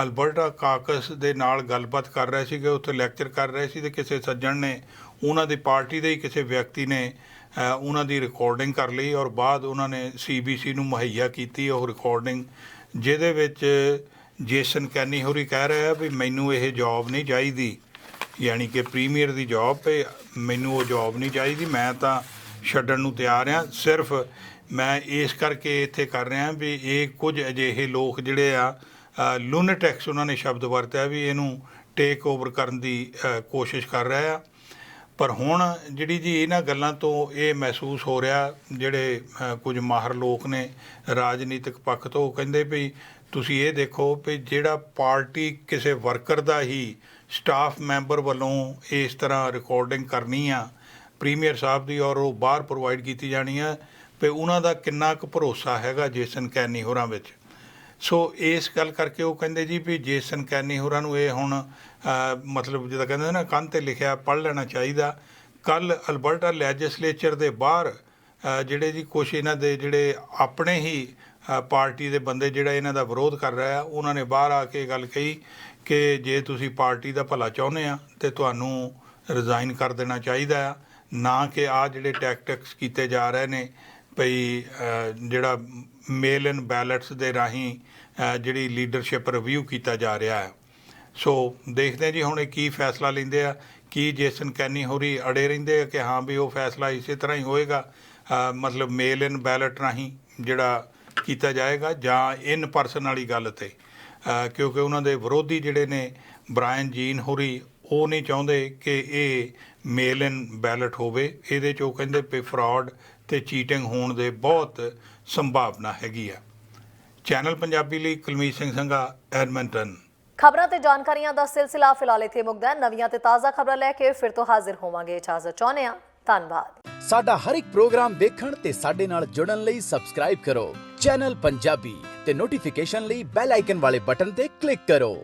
ਅਲਬਰਟਾ ਕਾਕਸ ਦੇ ਨਾਲ ਗੱਲਬਾਤ ਕਰ ਰਹੇ ਸੀਗੇ, ਉੱਥੇ ਲੈਕਚਰ ਕਰ ਰਹੇ ਸੀ, ਅਤੇ ਕਿਸੇ ਸੱਜਣ ਨੇ ਉਹਨਾਂ ਦੀ ਪਾਰਟੀ ਦੇ ਹੀ ਕਿਸੇ ਵਿਅਕਤੀ ਨੇ ਉਹਨਾਂ ਦੀ ਰਿਕਾਰਡਿੰਗ ਕਰ ਲਈ ਔਰ ਬਾਅਦ ਉਹਨਾਂ ਨੇ CBC ਨੂੰ ਮੁਹੱਈਆ ਕੀਤੀ ਉਹ ਰਿਕਾਰਡਿੰਗ, ਜਿਹਦੇ ਵਿੱਚ ਜੇਸਨ ਕੈਨੀ ਹੋਰੀ ਕਹਿ ਰਿਹਾ ਵੀ ਮੈਨੂੰ ਇਹ ਜੌਬ ਨਹੀਂ ਚਾਹੀਦੀ, ਯਾਨੀ ਕਿ ਪ੍ਰੀਮੀਅਰ ਦੀ ਜੌਬ, ਮੈਨੂੰ ਉਹ ਜੌਬ ਨਹੀਂ ਚਾਹੀਦੀ, ਮੈਂ ਤਾਂ ਛੱਡਣ ਨੂੰ ਤਿਆਰ ਹਾਂ। ਸਿਰਫ ਮੈਂ ਇਸ ਕਰਕੇ ਇੱਥੇ ਕਰ ਰਿਹਾ ਵੀ ਇਹ ਕੁਝ ਅਜਿਹੇ ਲੋਕ ਜਿਹੜੇ ਆ ਲੂਨੇਟਿਕਸ, ਉਹਨਾਂ ਨੇ ਸ਼ਬਦ ਵਰਤਿਆ ਵੀ ਇਹਨੂੰ ਟੇਕ ਓਵਰ ਕਰਨ ਦੀ ਕੋਸ਼ਿਸ਼ ਕਰ ਰਿਹਾ ਆ। ਪਰ ਹੁਣ ਜਿਹੜੀ ਜੀ ਇਹਨਾਂ ਗੱਲਾਂ ਤੋਂ ਇਹ ਮਹਿਸੂਸ ਹੋ ਰਿਹਾ, ਜਿਹੜੇ ਕੁਝ ਮਾਹਰ ਲੋਕ ਨੇ ਰਾਜਨੀਤਿਕ ਪੱਖ ਤੋਂ, ਉਹ ਕਹਿੰਦੇ ਵੀ ਤੁਸੀਂ ਇਹ ਦੇਖੋ ਵੀ ਜਿਹੜਾ ਪਾਰਟੀ ਕਿਸੇ ਵਰਕਰ ਦਾ ਹੀ ਸਟਾਫ ਮੈਂਬਰ ਵੱਲੋਂ ਇਸ ਤਰ੍ਹਾਂ ਰਿਕਾਰਡਿੰਗ ਕਰਨੀ ਆ ਪ੍ਰੀਮੀਅਰ ਸਾਹਿਬ ਦੀ ਔਰ ਉਹ ਬਾਹਰ ਪ੍ਰੋਵਾਈਡ ਕੀਤੀ ਜਾਣੀ ਆ, ਵੀ ਉਹਨਾਂ ਦਾ ਕਿੰਨਾ ਕੁ ਭਰੋਸਾ ਹੈਗਾ ਜੇਸਨ ਕੈਨੀ ਹੋਰਾਂ ਵਿੱਚ। ਸੋ ਇਸ ਗੱਲ ਕਰਕੇ ਉਹ ਕਹਿੰਦੇ ਜੀ ਵੀ ਜੇਸਨ ਕੈਨੀ ਹੋਰਾਂ ਨੂੰ ਇਹ ਹੁਣ ਮਤਲਬ ਜਿੱਦਾਂ ਕਹਿੰਦੇ ਨਾ ਕੰਧ 'ਤੇ ਲਿਖਿਆ ਪੜ੍ਹ ਲੈਣਾ ਚਾਹੀਦਾ। ਕੱਲ੍ਹ ਅਲਬਰਟਾ ਲੈਜਿਸਲੇਚਰ ਦੇ ਬਾਹਰ ਜਿਹੜੇ ਜੀ ਕੁਛ ਇਹਨਾਂ ਦੇ ਜਿਹੜੇ ਆਪਣੇ ਹੀ ਪਾਰਟੀ ਦੇ ਬੰਦੇ ਜਿਹੜਾ ਇਹਨਾਂ ਦਾ ਵਿਰੋਧ ਕਰ ਰਿਹਾ, ਉਹਨਾਂ ਨੇ ਬਾਹਰ ਆ ਕੇ ਗੱਲ ਕਹੀ ਕਿ ਜੇ ਤੁਸੀਂ ਪਾਰਟੀ ਦਾ ਭਲਾ ਚਾਹੁੰਦੇ ਆ ਤਾਂ ਤੁਹਾਨੂੰ ਰਿਜ਼ਾਈਨ ਕਰ ਦੇਣਾ ਚਾਹੀਦਾ ਆ, ਨਾ ਕਿ ਆਹ ਜਿਹੜੇ ਟੈਕਟਿਕਸ ਕੀਤੇ ਜਾ ਰਹੇ ਨੇ ਭਈ ਜਿਹੜਾ ਮੇਲ ਇਨ ਬੈਲਟਸ ਦੇ ਰਾਹੀਂ ਜਿਹੜੀ ਲੀਡਰਸ਼ਿਪ ਰਿਵਿਊ ਕੀਤਾ ਜਾ ਰਿਹਾ ਹੈ। ਸੋ ਦੇਖਦੇ ਹਾਂ ਜੀ ਹੁਣ ਇਹ ਕੀ ਫੈਸਲਾ ਲੈਂਦੇ ਆ। ਕੀ ਜੇਸਨ ਕੈਨੀ ਹੋਰੀ ਅੜੇ ਰਹਿੰਦੇ ਆ ਕਿ ਹਾਂ ਵੀ ਉਹ ਫੈਸਲਾ ਇਸੇ ਤਰ੍ਹਾਂ ਹੀ ਹੋਏਗਾ, ਮਤਲਬ ਮੇਲ ਇਨ ਬੈਲਟ ਰਾਹੀਂ ਜਿਹੜਾ ਕੀਤਾ ਜਾਏਗਾ, ਜਾਂ ਇਨ ਪਰਸਨ ਵਾਲੀ ਗੱਲ 'ਤੇ, ਕਿਉਂਕਿ ਉਹਨਾਂ ਦੇ ਵਿਰੋਧੀ ਜਿਹੜੇ ਨੇ ਬ੍ਰਾਇਨ ਜੀਨ ਹੋਰੀ ਉਹ ਨਹੀਂ ਚਾਹੁੰਦੇ ਕਿ ਇਹ ਮੇਲ ਇਨ ਬੈਲਟ ਹੋਵੇ। ਇਹਦੇ 'ਚ ਉਹ ਕਹਿੰਦੇ ਵੀ ਫਰਾਡ ਅਤੇ ਚੀਟਿੰਗ ਹੋਣ ਦੇ ਬਹੁਤ ਸੰਭਾਵਨਾ ਹੈਗੀ ਆ। ਚੈਨਲ ਪੰਜਾਬੀ ਲਈ ਕੁਲਮੀਤ ਸਿੰਘ ਸੰਘਾ, ਐਡਮਿੰਟਨ। ਖਬਰਾਂ ਤੇ ਜਾਣਕਾਰੀਆਂ ਦਾ ਸਿਲਸਿਲਾ ਫਿਲਹਾਲ ਇੱਥੇ ਮੁੱਕਦਾ ਹੈ। ਨਵੀਆਂ ਤੇ ਤਾਜ਼ਾ ਖਬਰਾਂ ਲੈ ਕੇ ਫਿਰ ਤੋਂ ਹਾਜ਼ਰ ਹੋਵਾਂਗੇ। ਇਜਾਜ਼ਤ ਚਾਹੁੰਦੇ ਹਾਂ। ਧੰਨਵਾਦ। ਸਾਡਾ ਹਰ ਇੱਕ ਪ੍ਰੋਗਰਾਮ ਦੇਖਣ ਤੇ ਸਾਡੇ ਨਾਲ ਜੁੜਨ ਲਈ ਸਬਸਕ੍ਰਾਈਬ ਕਰੋ ਚੈਨਲ ਪੰਜਾਬੀ ਤੇ ਨੋਟੀਫਿਕੇਸ਼ਨ ਲਈ ਬੈਲ ਆਈਕਨ ਵਾਲੇ ਬਟਨ ਤੇ ਕਲਿੱਕ ਕਰੋ।